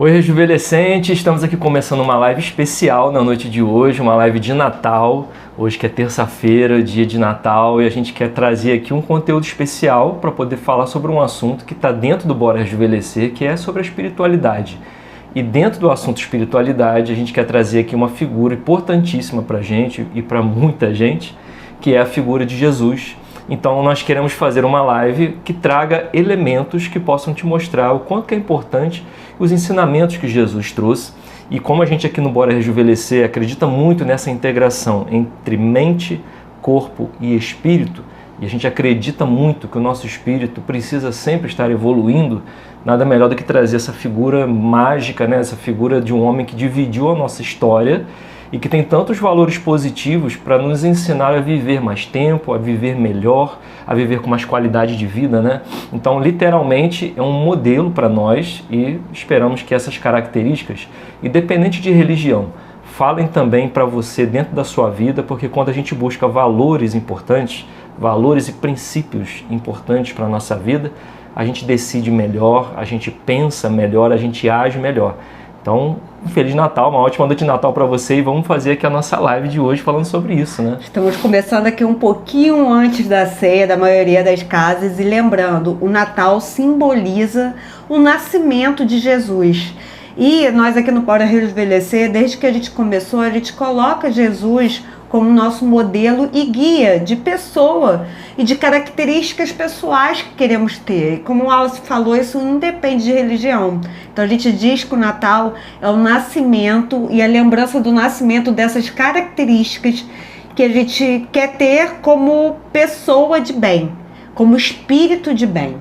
Oi, rejuvenescente, estamos aqui começando uma live especial na noite de hoje, uma live de Natal, hoje que é terça-feira, dia de Natal, e a gente quer trazer aqui um conteúdo especial para poder falar sobre um assunto que está dentro do Bora Rejuvenescer, que é sobre a espiritualidade. E dentro do assunto espiritualidade, a gente quer trazer aqui uma figura importantíssima para a gente e para muita gente, que é a figura de Jesus. Então nós queremos fazer uma live que traga elementos que possam te mostrar o quanto que é importante os ensinamentos que Jesus trouxe. E como a gente aqui no Bora Rejuvenescer acredita muito nessa integração entre mente, corpo e espírito, e a gente acredita muito que o nosso espírito precisa sempre estar evoluindo, nada melhor do que trazer essa figura mágica, né? Essa figura de um homem que dividiu a nossa história e que tem tantos valores positivos para nos ensinar a viver mais tempo, a viver melhor, a viver com mais qualidade de vida, né? Então, literalmente, é um modelo para nós e esperamos que essas características, independente de religião, falem também para você dentro da sua vida, porque quando a gente busca valores importantes, valores e princípios importantes para a nossa vida, a gente decide melhor, a gente pensa melhor, a gente age melhor. Então, um Feliz Natal, uma ótima noite de Natal para você e vamos fazer aqui a nossa live de hoje falando sobre isso, né? Estamos começando aqui um pouquinho antes da ceia da maioria das casas e lembrando, o Natal simboliza o nascimento de Jesus. E nós aqui no Bora Rejuvenescer, desde que a gente começou, a gente coloca Jesus como nosso modelo e guia de pessoa e de características pessoais que queremos ter. E como o Wallace falou, isso não depende de religião. Então a gente diz que o Natal é o nascimento e a lembrança do nascimento dessas características que a gente quer ter como pessoa de bem, como espírito de bem.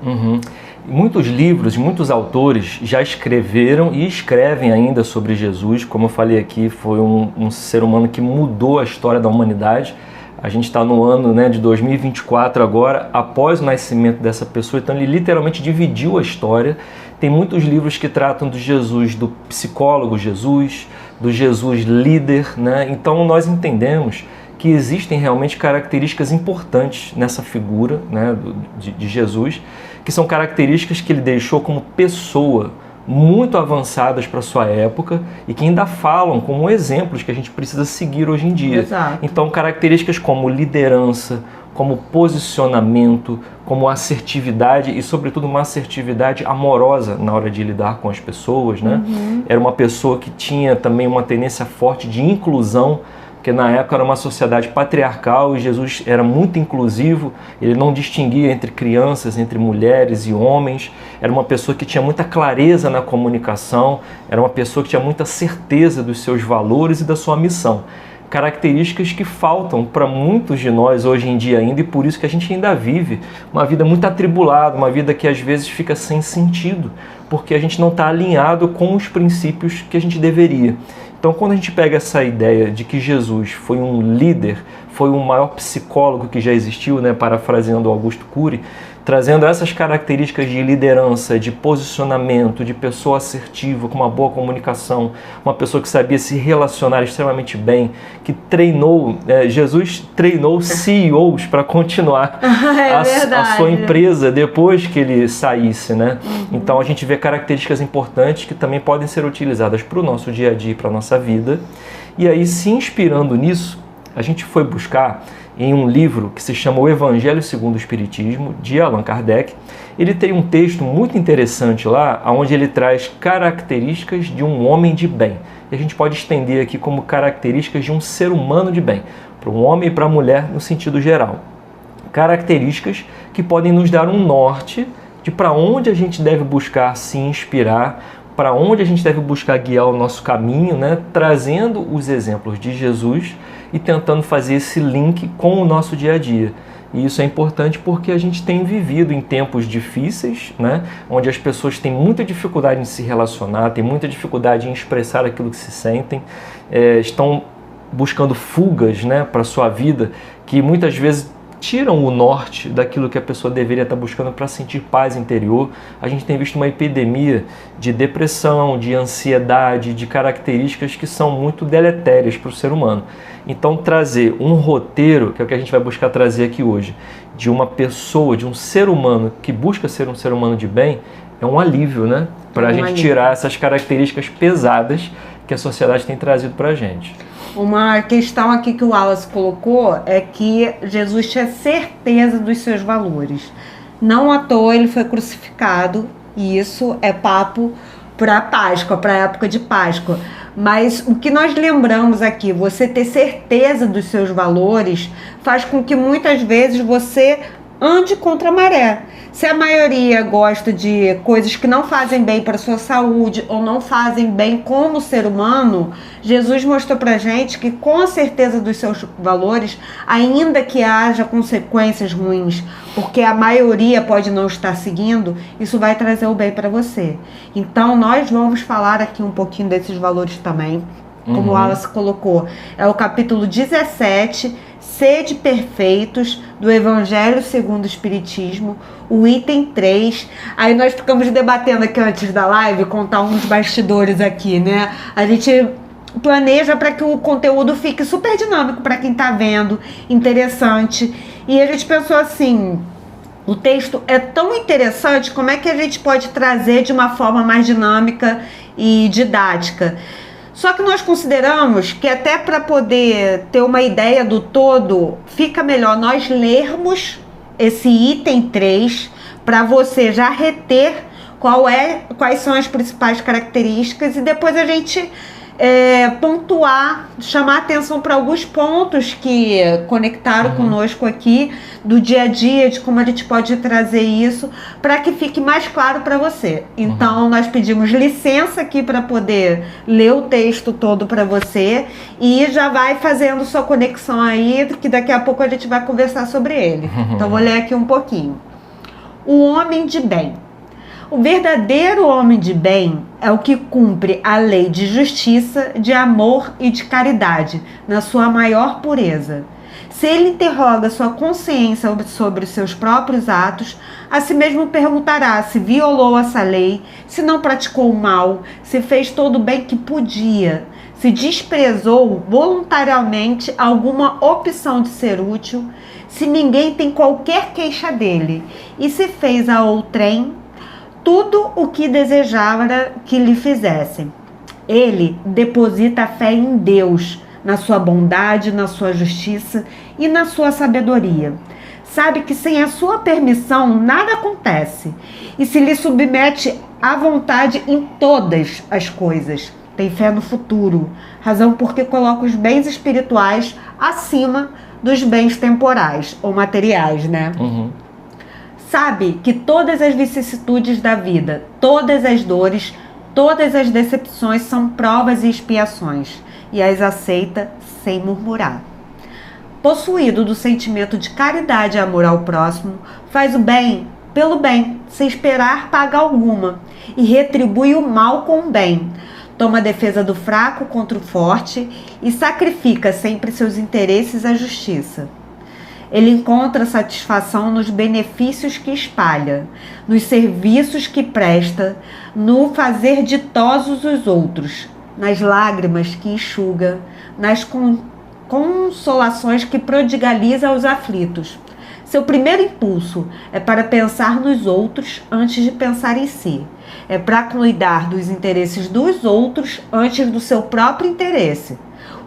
Muitos livros, muitos autores já escreveram e escrevem ainda sobre Jesus. Como eu falei aqui, foi um ser humano que mudou a história da humanidade. A gente está no ano, né, de 2024 agora, após o nascimento dessa pessoa. Então ele literalmente dividiu a história. Tem muitos livros que tratam do Jesus, do psicólogo Jesus, do Jesus líder, né? Então nós entendemos que existem realmente características importantes nessa figura, né, de Jesus, que são características que ele deixou como pessoa muito avançadas para a sua época e que ainda falam como exemplos que a gente precisa seguir hoje em dia. Exato. Então, características como liderança, como posicionamento, como assertividade e, sobretudo, uma assertividade amorosa na hora de lidar com as pessoas, né? Era uma pessoa que tinha também uma tendência forte de inclusão, porque na época era uma sociedade patriarcal e Jesus era muito inclusivo, ele não distinguia entre crianças, entre mulheres e homens, era uma pessoa que tinha muita clareza na comunicação, era uma pessoa que tinha muita certeza dos seus valores e da sua missão. Características que faltam para muitos de nós hoje em dia ainda e por isso que a gente ainda vive uma vida muito atribulada, uma vida que às vezes fica sem sentido, porque a gente não está alinhado com os princípios que a gente deveria. Então, quando a gente pega essa ideia de que Jesus foi um líder, foi o maior psicólogo que já existiu, né, parafraseando Augusto Cury, trazendo essas características de liderança, de posicionamento, de pessoa assertiva, com uma boa comunicação, uma pessoa que sabia se relacionar extremamente bem, que treinou, Jesus treinou CEOs para continuar a sua empresa depois que ele saísse, né? Então a gente vê características importantes que também podem ser utilizadas para o nosso dia a dia, para a nossa vida. E aí, se inspirando nisso, a gente foi buscar em um livro que se chama O Evangelho segundo o Espiritismo, de Allan Kardec. Ele tem um texto muito interessante lá, onde ele traz características de um homem de bem. E a gente pode estender aqui como características de um ser humano de bem, para um homem e para a mulher no sentido geral. Características que podem nos dar um norte de para onde a gente deve buscar se inspirar, para onde a gente deve buscar guiar o nosso caminho, né? Trazendo os exemplos de Jesus e tentando fazer esse link com o nosso dia a dia. E isso é importante porque a gente tem vivido em tempos difíceis, né? Onde as pessoas têm muita dificuldade em se relacionar, têm muita dificuldade em expressar aquilo que se sentem, estão buscando fugas, né, para a sua vida, que muitas vezes tiram o norte daquilo que a pessoa deveria estar buscando para sentir paz interior. A gente tem visto uma epidemia de depressão, de ansiedade, de características que são muito deletérias para o ser humano. Então trazer um roteiro, que é o que a gente vai buscar trazer aqui hoje, de uma pessoa, de um ser humano que busca ser um ser humano de bem, é um alívio, né? para a gente tirar essas características pesadas que a sociedade tem trazido para a gente. Uma questão aqui que o Wallace colocou é que Jesus tinha certeza dos seus valores. Não à toa ele foi crucificado, e isso é papo para Páscoa, para a época de Páscoa. Mas o que nós lembramos aqui, você ter certeza dos seus valores, faz com que muitas vezes você ande contra a maré. Se a maioria gosta de coisas que não fazem bem para a sua saúde ou não fazem bem como ser humano, Jesus mostrou para a gente que com a certeza dos seus valores, ainda que haja consequências ruins, porque a maioria pode não estar seguindo, isso vai trazer o bem para você. Então nós vamos falar aqui um pouquinho desses valores também, como o Wallace colocou. É o capítulo 17, Sede Perfeitos, do Evangelho segundo o Espiritismo, o item 3. Aí nós ficamos debatendo aqui antes da live, contar uns bastidores aqui, né? A gente planeja para que o conteúdo fique super dinâmico para quem está vendo, interessante. E a gente pensou assim, o texto é tão interessante, como é que a gente pode trazer de uma forma mais dinâmica e didática? Só que nós consideramos que até para poder ter uma ideia do todo, fica melhor nós lermos esse item 3 para você já reter quais são as principais características e depois a gente pontuar, chamar atenção para alguns pontos que conectaram conosco aqui do dia a dia, de como a gente pode trazer isso para que fique mais claro para você. Então nós pedimos licença aqui para poder ler o texto todo para você e já vai fazendo sua conexão aí, que daqui a pouco a gente vai conversar sobre ele. Então vou ler aqui um pouquinho. O homem de bem. O verdadeiro homem de bem é o que cumpre a lei de justiça, de amor e de caridade, na sua maior pureza. Se ele interroga sua consciência sobre os seus próprios atos, a si mesmo perguntará se violou essa lei, se não praticou o mal, se fez todo o bem que podia, se desprezou voluntariamente alguma opção de ser útil, se ninguém tem qualquer queixa dele, e se fez a outrem tudo o que desejava que lhe fizessem. Ele deposita a fé em Deus, na sua bondade, na sua justiça e na sua sabedoria. Sabe que sem a sua permissão nada acontece e se lhe submete à vontade em todas as coisas. Tem fé no futuro, razão porque coloca os bens espirituais acima dos bens temporais ou materiais, né? Sabe que todas as vicissitudes da vida, todas as dores, todas as decepções são provas e expiações, e as aceita sem murmurar. Possuído do sentimento de caridade e amor ao próximo, faz o bem pelo bem, sem esperar paga alguma, e retribui o mal com o bem. Toma a defesa do fraco contra o forte e sacrifica sempre seus interesses à justiça. Ele encontra satisfação nos benefícios que espalha, nos serviços que presta, no fazer ditosos os outros, nas lágrimas que enxuga, nas consolações que prodigaliza aos aflitos. Seu primeiro impulso é para pensar nos outros antes de pensar em si. É para cuidar dos interesses dos outros antes do seu próprio interesse.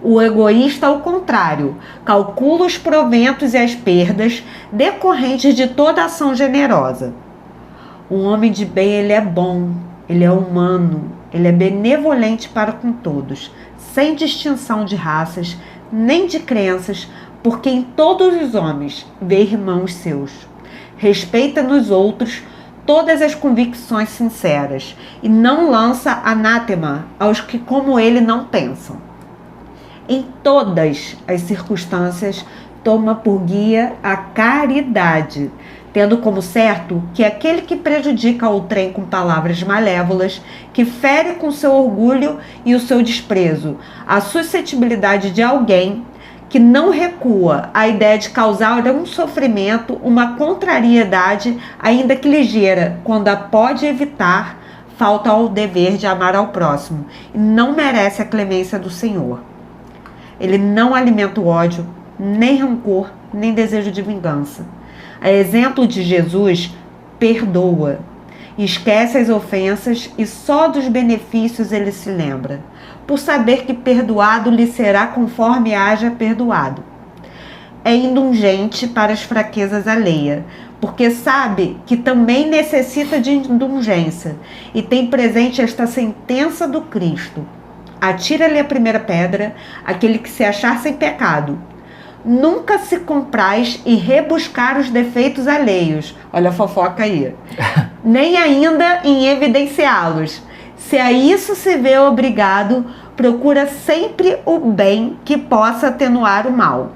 O egoísta, ao contrário, calcula os proventos e as perdas decorrentes de toda ação generosa. Um homem de bem, ele é bom, ele é humano, ele é benevolente para com todos, sem distinção de raças, nem de crenças, porque em todos os homens vê irmãos seus. Respeita nos outros todas as convicções sinceras e não lança anátema aos que como ele não pensam. Em todas as circunstâncias, toma por guia a caridade, tendo como certo que aquele que prejudica outrem com palavras malévolas, que fere com seu orgulho e o seu desprezo a suscetibilidade de alguém, que não recua à ideia de causar um sofrimento, uma contrariedade, ainda que ligeira, quando a pode evitar, falta ao dever de amar ao próximo e não merece a clemência do Senhor. Ele não alimenta o ódio, nem rancor, nem desejo de vingança. A exemplo de Jesus, perdoa. Esquece as ofensas e só dos benefícios ele se lembra, por saber que perdoado lhe será conforme haja perdoado. É indulgente para as fraquezas alheias, porque sabe que também necessita de indulgência e tem presente esta sentença do Cristo: atira-lhe a primeira pedra, aquele que se achar sem pecado. Nunca se compraz em rebuscar os defeitos alheios, olha a fofoca aí, nem ainda em evidenciá-los. Se a isso se vê obrigado, procura sempre o bem que possa atenuar o mal.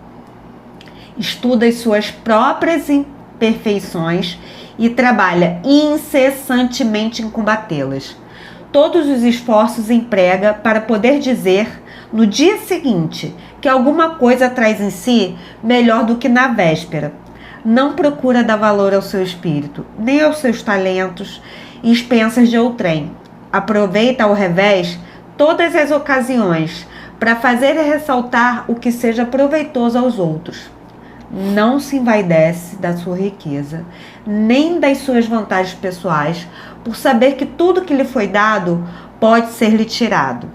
Estuda as suas próprias imperfeições e trabalha incessantemente em combatê-las. Todos os esforços emprega para poder dizer, no dia seguinte, que alguma coisa traz em si melhor do que na véspera. Não procura dar valor ao seu espírito, nem aos seus talentos e expensas de outrem. Aproveita ao revés todas as ocasiões para fazer e ressaltar o que seja proveitoso aos outros. Não se envaidece da sua riqueza, nem das suas vantagens pessoais, por saber que tudo que lhe foi dado pode ser-lhe tirado.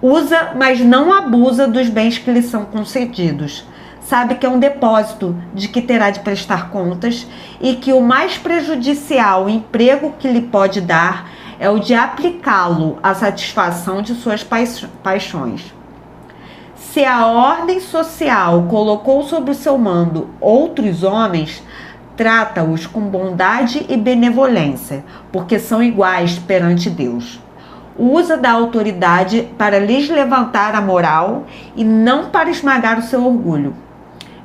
Usa, mas não abusa dos bens que lhe são concedidos. Sabe que é um depósito de que terá de prestar contas e que o mais prejudicial emprego que lhe pode dar é o de aplicá-lo à satisfação de suas paixões. Se a ordem social colocou sob o seu mando outros homens, trata-os com bondade e benevolência, porque são iguais perante Deus. Usa da autoridade para lhes levantar a moral e não para esmagar o seu orgulho.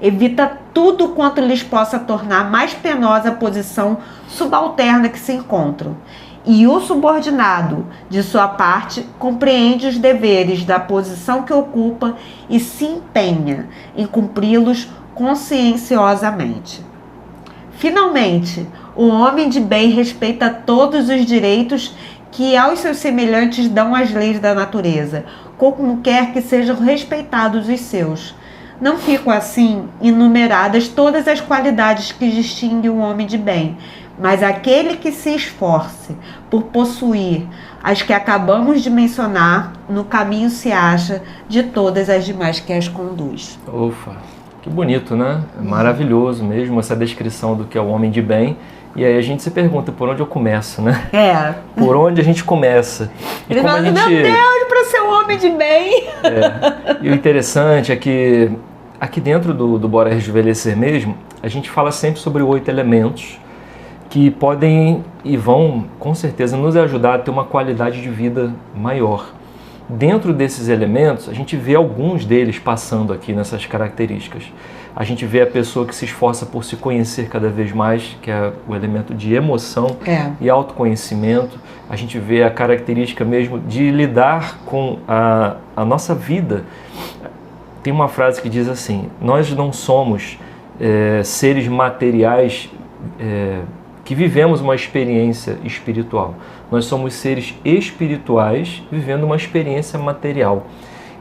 Evita tudo quanto lhes possa tornar mais penosa a posição subalterna que se encontram. E o subordinado, de sua parte, compreende os deveres da posição que ocupa e se empenha em cumpri-los conscienciosamente. Finalmente, o homem de bem respeita todos os direitos que aos seus semelhantes dão as leis da natureza, como quer que sejam respeitados os seus. Não ficam assim enumeradas todas as qualidades que distinguem o homem de bem, mas aquele que se esforce por possuir as que acabamos de mencionar, no caminho se acha de todas as demais que as conduz. Ufa, que bonito, né? Maravilhoso mesmo essa descrição do que é o homem de bem. E aí a gente se pergunta, por onde eu começo, né? É. Por onde a gente começa? E ele fala, meu Deus, para ser um homem de bem. E o interessante é que aqui dentro do Bora Rejuvenescer mesmo, a gente fala sempre sobre 8 elementos que podem e vão, com certeza, nos ajudar a ter uma qualidade de vida maior. Dentro desses elementos, a gente vê alguns deles passando aqui nessas características. A gente vê a pessoa que se esforça por se conhecer cada vez mais, que é o elemento de emoção e autoconhecimento. A gente vê a característica mesmo de lidar com a nossa vida. Tem uma frase que diz assim, nós não somos seres materiais que vivemos uma experiência espiritual. Nós somos seres espirituais vivendo uma experiência material.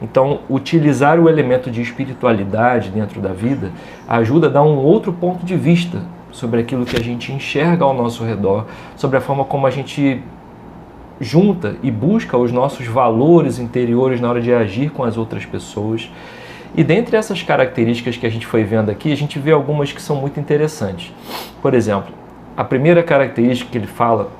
Então, utilizar o elemento de espiritualidade dentro da vida ajuda a dar um outro ponto de vista sobre aquilo que a gente enxerga ao nosso redor, sobre a forma como a gente junta e busca os nossos valores interiores na hora de agir com as outras pessoas. E dentre essas características que a gente foi vendo aqui, a gente vê algumas que são muito interessantes. Por exemplo, a primeira característica que ele fala,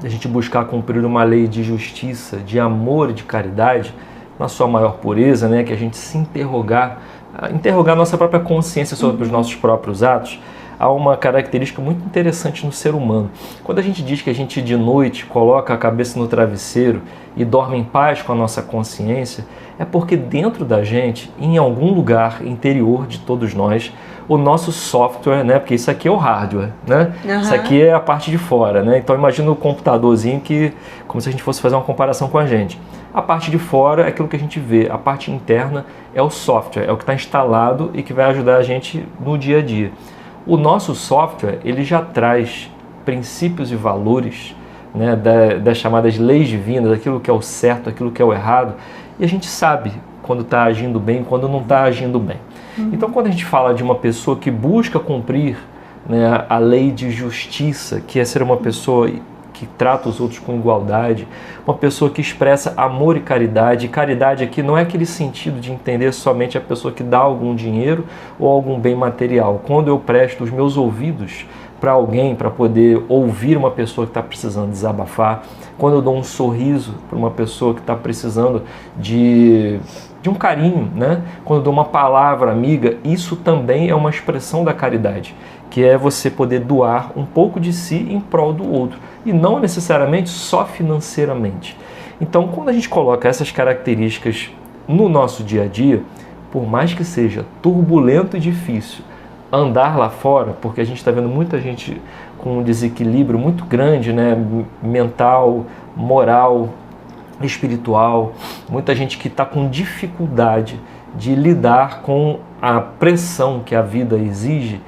a gente buscar cumprir uma lei de justiça, de amor e de caridade, na sua maior pureza, né, que a gente se interrogar nossa própria consciência sobre os nossos próprios atos. Há uma característica muito interessante no ser humano. Quando a gente diz que a gente de noite coloca a cabeça no travesseiro e dorme em paz com a nossa consciência, é porque dentro da gente, em algum lugar interior de todos nós, o nosso software, né, porque isso aqui é o hardware, né? Isso aqui é a parte de fora, né? Então imagina o computadorzinho que, como se a gente fosse fazer uma comparação com a gente. A parte de fora é aquilo que a gente vê, a parte interna é o software, é o que está instalado e que vai ajudar a gente no dia a dia. O nosso software, ele já traz princípios e valores, né, das chamadas leis divinas, aquilo que é o certo, aquilo que é o errado, e a gente sabe quando está agindo bem e quando não está agindo bem. Então, quando a gente fala de uma pessoa que busca cumprir, né, a lei de justiça, que é ser uma pessoa que trata os outros com igualdade, uma pessoa que expressa amor e caridade. Caridade aqui não é aquele sentido de entender somente a pessoa que dá algum dinheiro ou algum bem material. Quando eu presto os meus ouvidos para alguém, para poder ouvir uma pessoa que está precisando desabafar, quando eu dou um sorriso para uma pessoa que está precisando de um carinho, né? Quando eu dou uma palavra amiga, isso também é uma expressão da caridade, que é você poder doar um pouco de si em prol do outro, e não necessariamente só financeiramente. Então, quando a gente coloca essas características no nosso dia a dia, por mais que seja turbulento e difícil andar lá fora, porque a gente está vendo muita gente com um desequilíbrio muito grande, né? Mental, moral, espiritual, muita gente que está com dificuldade de lidar com a pressão que a vida exige.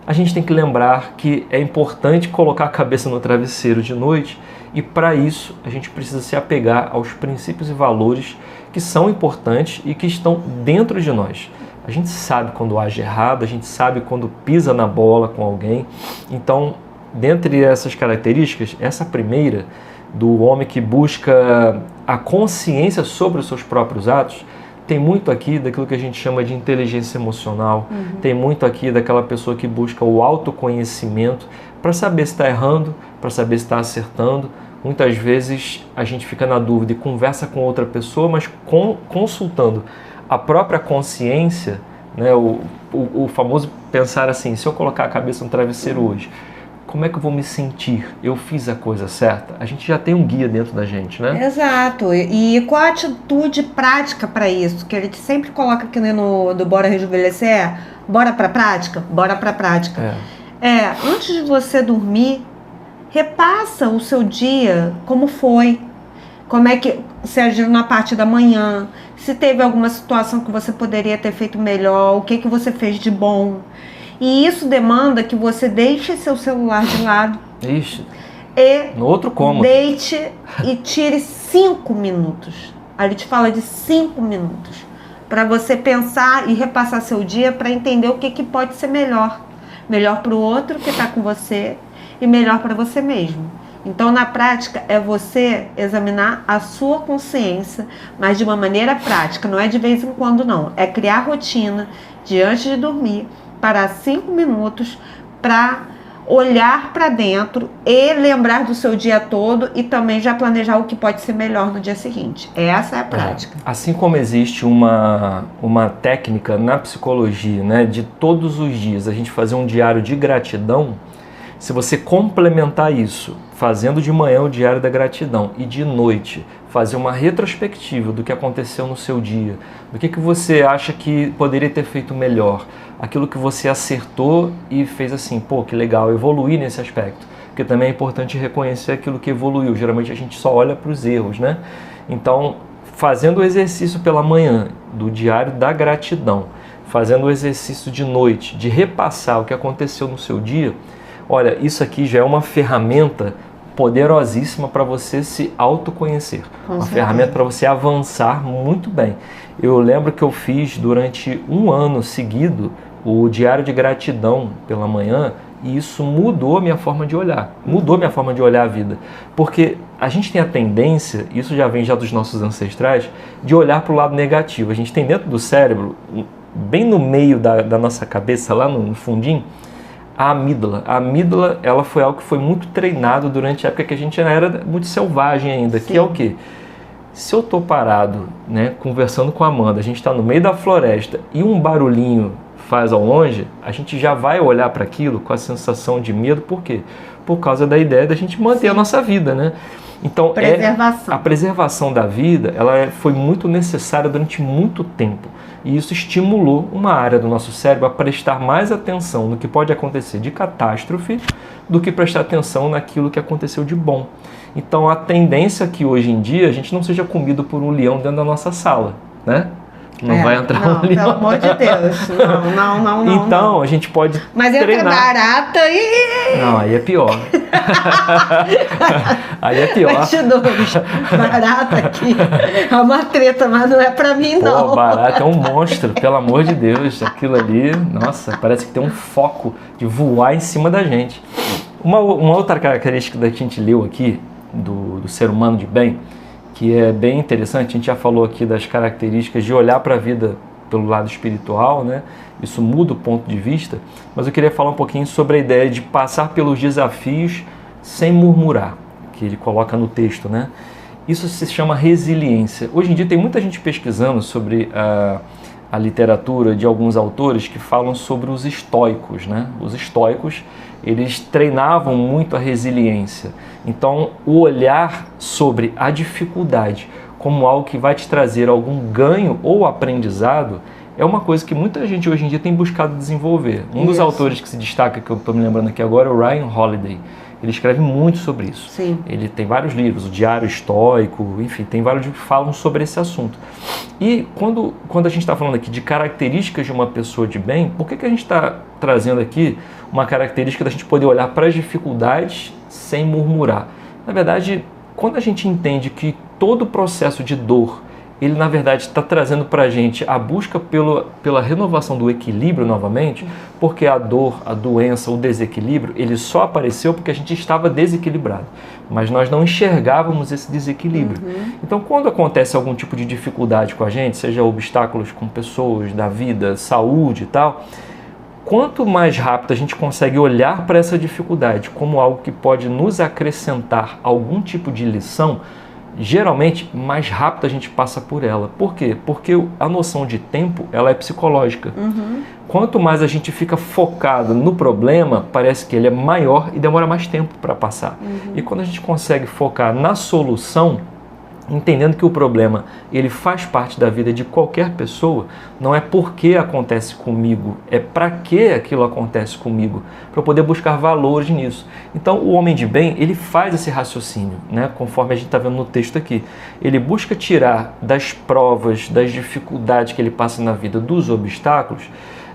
A gente tem que lembrar que é importante colocar a cabeça no travesseiro de noite, e para isso a gente precisa se apegar aos princípios e valores que são importantes e que estão dentro de nós. A gente sabe quando age errado, a gente sabe quando pisa na bola com alguém. Então, dentre essas características, essa primeira, do homem que busca a consciência sobre os seus próprios atos, tem muito aqui daquilo que a gente chama de inteligência emocional, tem muito aqui daquela pessoa que busca o autoconhecimento para saber se está errando, para saber se está acertando. Muitas vezes a gente fica na dúvida e conversa com outra pessoa, mas consultando a própria consciência, né, o famoso pensar assim: se eu colocar a cabeça no travesseiro hoje, como é que eu vou me sentir? Eu fiz a coisa certa? A gente já tem um guia dentro da gente, né? Exato. E qual a atitude prática para isso? Que a gente sempre coloca aqui do Bora Rejuvenescer, bora pra prática? Bora pra prática. Antes de você dormir, repassa o seu dia, como foi, como é que você agiu na parte da manhã, se teve alguma situação que você poderia ter feito melhor, o que você fez de bom. E isso demanda que você deixe seu celular de lado. Ixi, e no outro cômodo. Deite e tire 5 minutos. A gente fala de 5 minutos. Para você pensar e repassar seu dia, para entender o que pode ser melhor. Melhor para o outro que está com você e melhor para você mesmo. Então, na prática, é você examinar a sua consciência, mas de uma maneira prática, não é de vez em quando não. É criar rotina de antes de dormir, parar 5 minutos para olhar para dentro e lembrar do seu dia todo e também já planejar o que pode ser melhor no dia seguinte. Essa é a prática. Assim como existe uma técnica na psicologia, né, de todos os dias a gente fazer um diário de gratidão, se você complementar isso, fazendo de manhã o diário da gratidão e de noite fazer uma retrospectiva do que aconteceu no seu dia, do que você acha que poderia ter feito melhor, aquilo que você acertou e fez assim, pô, que legal, evoluir nesse aspecto. Porque também é importante reconhecer aquilo que evoluiu. Geralmente a gente só olha para os erros, né? Então, fazendo o exercício pela manhã do diário da gratidão, fazendo o exercício de noite, de repassar o que aconteceu no seu dia, olha, isso aqui já é uma ferramenta poderosíssima para você se autoconhecer. Uma ferramenta para você avançar muito bem. Eu lembro que eu fiz durante 1 ano seguido o diário de gratidão pela manhã, e isso mudou a minha forma de olhar. Mudou a minha forma de olhar a vida. Porque a gente tem a tendência, isso já vem já dos nossos ancestrais, de olhar para o lado negativo. A gente tem dentro do cérebro, bem no meio da nossa cabeça, lá no fundinho, a amígdala. A amígdala, ela foi algo que foi muito treinado durante a época que a gente era muito selvagem ainda. Sim. Que é o quê? Se eu estou parado, né, conversando com a Amanda, a gente está no meio da floresta e um barulhinho faz ao longe, a gente já vai olhar para aquilo com a sensação de medo. Por quê? Por causa da ideia da gente manter a nossa vida, né? Então, a preservação da vida, ela foi muito necessária durante muito tempo. E isso estimulou uma área do nosso cérebro a prestar mais atenção no que pode acontecer de catástrofe do que prestar atenção naquilo que aconteceu de bom. Então, a tendência é que hoje em dia a gente não seja comido por um leão dentro da nossa sala, né? Não vai entrar um leão. Pelo amor de Deus. Não. Então, a gente pode Mas treinar. Mas entra barata e... Não, aí é pior. Aí é pior. Barata aqui. É uma treta, mas não é pra mim, não. Pô, barata é um monstro, pelo amor de Deus. Aquilo ali, nossa, parece que tem um foco de voar em cima da gente. Uma outra característica que a gente leu aqui do ser humano de bem, que é bem interessante, a gente já falou aqui das características de olhar para a vida pelo lado espiritual, né? Isso muda o ponto de vista, mas eu queria falar um pouquinho sobre a ideia de passar pelos desafios sem murmurar, que ele coloca no texto, né? Isso se chama resiliência. Hoje em dia tem muita gente pesquisando sobre a literatura de alguns autores que falam sobre os estoicos, né? Os estoicos, eles treinavam muito a resiliência. Então, o olhar sobre a dificuldade como algo que vai te trazer algum ganho ou aprendizado é uma coisa que muita gente hoje em dia tem buscado desenvolver. Um dos autores que se destaca, que eu estou me lembrando aqui agora, é o Ryan Holiday. Ele escreve muito sobre isso. Sim. Ele tem vários livros, o Diário Estoico, enfim, tem vários livros que falam sobre esse assunto. E quando a gente está falando aqui de características de uma pessoa de bem, por que a gente está trazendo aqui uma característica da gente poder olhar para as dificuldades sem murmurar? Na verdade, quando a gente entende que todo o processo de dor, ele na verdade está trazendo para a gente a busca pela renovação do equilíbrio novamente, porque a dor, a doença, o desequilíbrio, ele só apareceu porque a gente estava desequilibrado, mas nós não enxergávamos esse desequilíbrio. Então, quando acontece algum tipo de dificuldade com a gente, seja obstáculos com pessoas, da vida, saúde e tal, quanto mais rápido a gente consegue olhar para essa dificuldade como algo que pode nos acrescentar algum tipo de lição, geralmente mais rápido a gente passa por ela. Por quê? Porque a noção de tempo, ela é psicológica. Quanto mais a gente fica focado no problema, parece que ele é maior e demora mais tempo para passar. E quando a gente consegue focar na solução, entendendo que o problema ele faz parte da vida de qualquer pessoa, não é porque acontece comigo, é para que aquilo acontece comigo, para eu poder buscar valores nisso. Então o homem de bem, ele faz esse raciocínio, né? Conforme a gente está vendo no texto aqui. Ele busca tirar das provas, das dificuldades que ele passa na vida, dos obstáculos,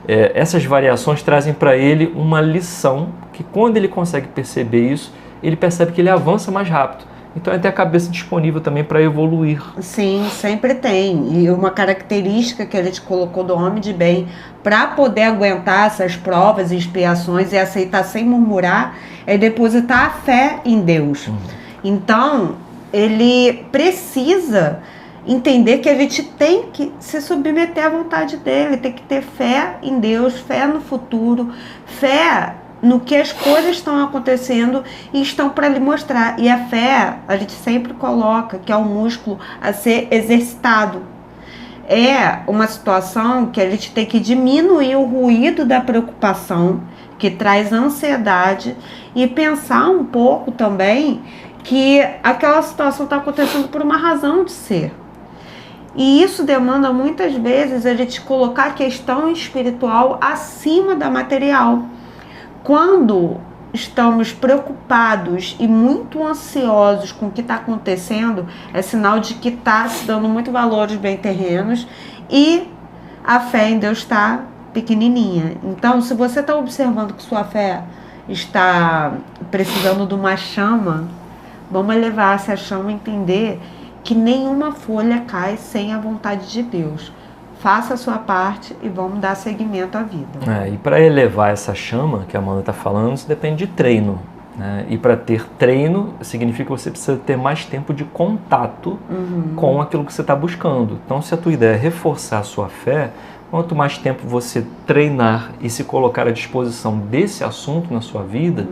essas variações trazem para ele uma lição que quando ele consegue perceber isso, ele percebe que ele avança mais rápido. Então é ter a cabeça disponível também para evoluir. Sim, sempre tem. E uma característica que a gente colocou do homem de bem para poder aguentar essas provas e expiações e aceitar sem murmurar é depositar a fé em Deus. Então, ele precisa entender que a gente tem que se submeter à vontade dele, tem que ter fé em Deus, fé no futuro, fé no que as coisas estão acontecendo e estão para lhe mostrar. E a fé, a gente sempre coloca que é um músculo a ser exercitado. É uma situação que a gente tem que diminuir o ruído da preocupação, que traz ansiedade, e pensar um pouco também que aquela situação está acontecendo por uma razão de ser. E isso demanda muitas vezes a gente colocar a questão espiritual acima da material. Quando estamos preocupados e muito ansiosos com o que está acontecendo, é sinal de que está se dando muito valor aos bens terrenos e a fé em Deus está pequenininha. Então, se você está observando que sua fé está precisando de uma chama, vamos elevar essa chama e entender que nenhuma folha cai sem a vontade de Deus. Faça a sua parte e vamos dar seguimento à vida. E para elevar essa chama que a Amanda está falando, isso depende de treino, né? E para ter treino, significa que você precisa ter mais tempo de contato com aquilo que você está buscando. Então, se a tua ideia é reforçar a sua fé, quanto mais tempo você treinar e se colocar à disposição desse assunto na sua vida,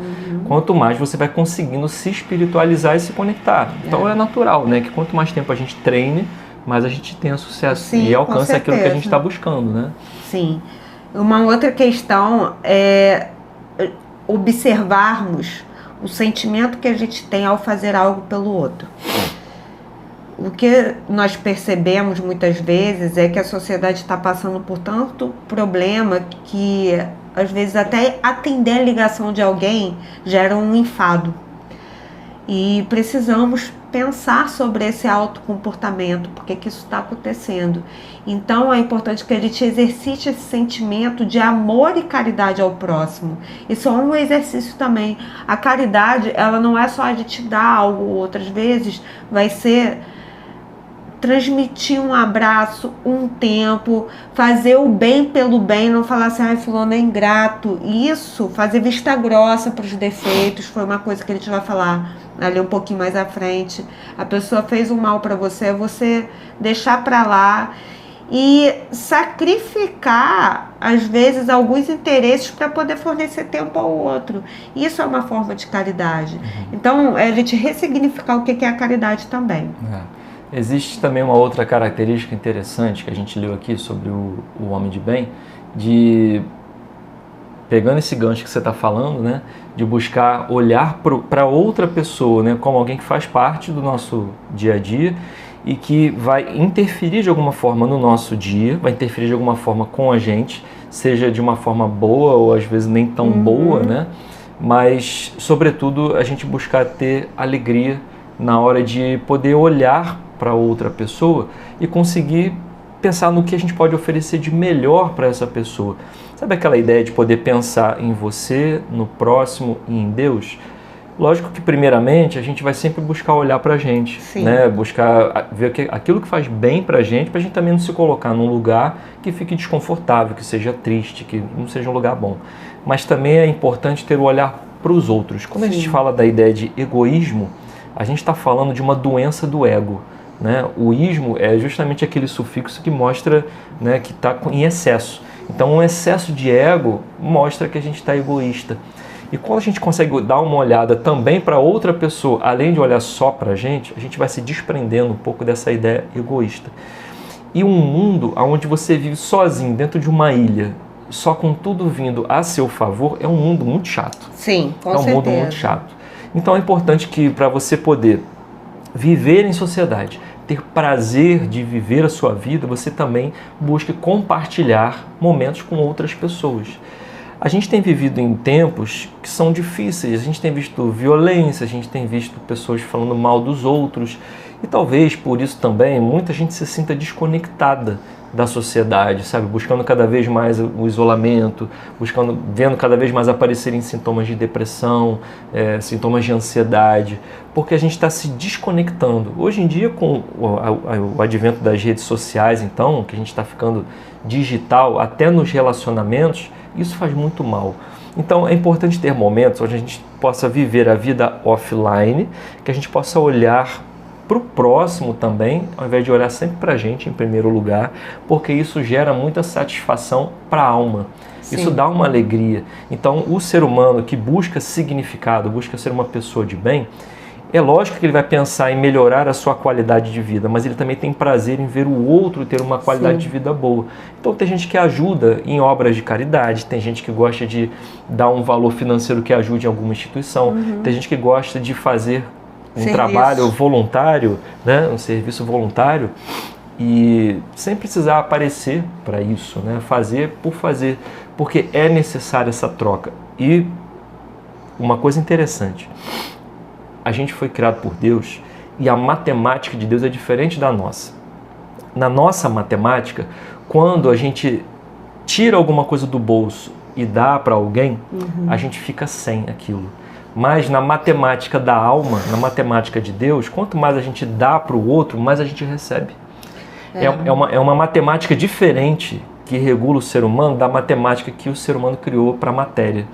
quanto mais você vai conseguindo se espiritualizar e se conectar. Então, é natural, né? Que quanto mais tempo a gente treine, mas a gente tenha sucesso. Sim, e alcança aquilo que a gente está buscando, né? Sim. Uma outra questão é observarmos o sentimento que a gente tem ao fazer algo pelo outro. O que nós percebemos muitas vezes é que a sociedade está passando por tanto problema que às vezes até atender a ligação de alguém gera um enfado. E precisamos pensar sobre esse autocomportamento, porque que isso está acontecendo. Então é importante que a gente exercite esse sentimento de amor e caridade ao próximo. Isso é um exercício também. A caridade, ela não é só a gente dar algo, outras vezes vai ser transmitir um abraço, um tempo, fazer o bem pelo bem, não falar assim, ai, fulano é ingrato. Isso, fazer vista grossa para os defeitos, foi uma coisa que a gente vai falar ali um pouquinho mais à frente. A pessoa fez um mal para você, você deixar para lá e sacrificar, às vezes, alguns interesses para poder fornecer tempo ao outro. Isso é uma forma de caridade. Então, é a gente ressignificar o que é a caridade também. Existe também uma outra característica interessante que a gente leu aqui sobre o homem de bem, de, pegando esse gancho que você está falando, né, de buscar olhar para outra pessoa, né, como alguém que faz parte do nosso dia a dia e que vai interferir de alguma forma no nosso dia, vai interferir de alguma forma com a gente, seja de uma forma boa ou às vezes nem tão boa, né? Mas, sobretudo, a gente buscar ter alegria na hora de poder olhar para outra pessoa e conseguir pensar no que a gente pode oferecer de melhor para essa pessoa. Sabe aquela ideia de poder pensar em você, no próximo e em Deus? Lógico que, primeiramente, a gente vai sempre buscar olhar para a gente, né? Buscar ver aquilo que faz bem para a gente também não se colocar num lugar que fique desconfortável, que seja triste, que não seja um lugar bom. Mas também é importante ter o olhar para os outros. Quando a gente fala da ideia de egoísmo, a gente está falando de uma doença do ego, né? O ismo é justamente aquele sufixo que mostra, né, que está em excesso. Então, um excesso de ego mostra que a gente está egoísta. E quando a gente consegue dar uma olhada também para outra pessoa, além de olhar só para a gente vai se desprendendo um pouco dessa ideia egoísta. E um mundo onde você vive sozinho, dentro de uma ilha, só com tudo vindo a seu favor, é um mundo muito chato. Sim, com certeza. É um mundo muito chato. Então é importante que, para você poder viver em sociedade, ter prazer de viver a sua vida, você também busque compartilhar momentos com outras pessoas. A gente tem vivido em tempos que são difíceis, a gente tem visto violência, a gente tem visto pessoas falando mal dos outros e talvez por isso também muita gente se sinta desconectada da sociedade, sabe? Buscando cada vez mais o isolamento, vendo cada vez mais aparecerem sintomas de depressão, sintomas de ansiedade, porque a gente está se desconectando. Hoje em dia, com o advento das redes sociais, então, que a gente está ficando digital até nos relacionamentos, isso faz muito mal. Então é importante ter momentos onde a gente possa viver a vida offline, que a gente possa olhar para o próximo também, ao invés de olhar sempre para a gente em primeiro lugar, porque isso gera muita satisfação para a alma. Sim. Isso dá uma alegria. Então o ser humano que busca significado, busca ser uma pessoa de bem, é lógico que ele vai pensar em melhorar a sua qualidade de vida, mas ele também tem prazer em ver o outro ter uma qualidade de vida boa. Então tem gente que ajuda em obras de caridade, tem gente que gosta de dar um valor financeiro que ajude em alguma instituição, tem gente que gosta de fazer um trabalho voluntário, né? Um serviço voluntário, e sem precisar aparecer para isso, né? Fazer por fazer, porque é necessária essa troca. E uma coisa interessante, a gente foi criado por Deus e a matemática de Deus é diferente da nossa. Na nossa matemática, quando a gente tira alguma coisa do bolso e dá para alguém, a gente fica sem aquilo. Mas na matemática da alma, na matemática de Deus, quanto mais a gente dá para o outro, mais a gente recebe. É uma matemática diferente que regula o ser humano da matemática que o ser humano criou para a matéria.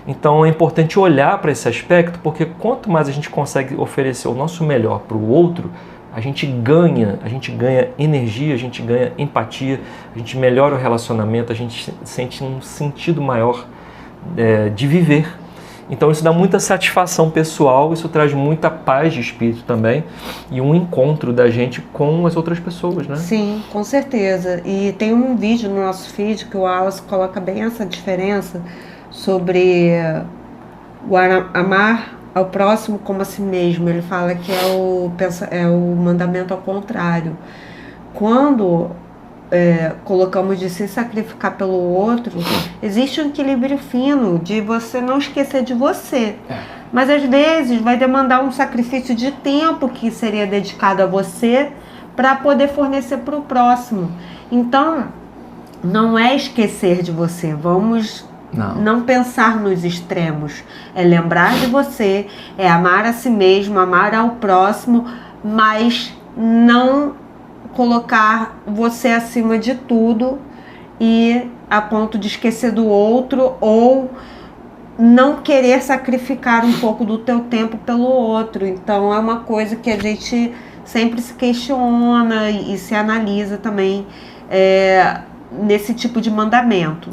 Então é importante olhar para esse aspecto, porque quanto mais a gente consegue oferecer o nosso melhor para o outro, a gente ganha energia, a gente ganha empatia, a gente melhora o relacionamento, a gente sente um sentido maior de viver. Então isso dá muita satisfação pessoal, isso traz muita paz de espírito também e um encontro da gente com as outras pessoas, né? Sim, com certeza. E tem um vídeo no nosso feed que o Wallace coloca bem essa diferença sobre o amar ao próximo como a si mesmo. Ele fala que é o mandamento ao contrário. Quando colocamos de se sacrificar pelo outro, existe um equilíbrio fino de você não esquecer de você. Mas às vezes vai demandar um sacrifício de tempo que seria dedicado a você para poder fornecer para o próximo. Então, não é esquecer de você. Vamos não pensar nos extremos. É lembrar de você, é amar a si mesmo, amar ao próximo, mas não colocar você acima de tudo e a ponto de esquecer do outro ou não querer sacrificar um pouco do teu tempo pelo outro. Então é uma coisa que a gente sempre se questiona e se analisa também nesse tipo de mandamento.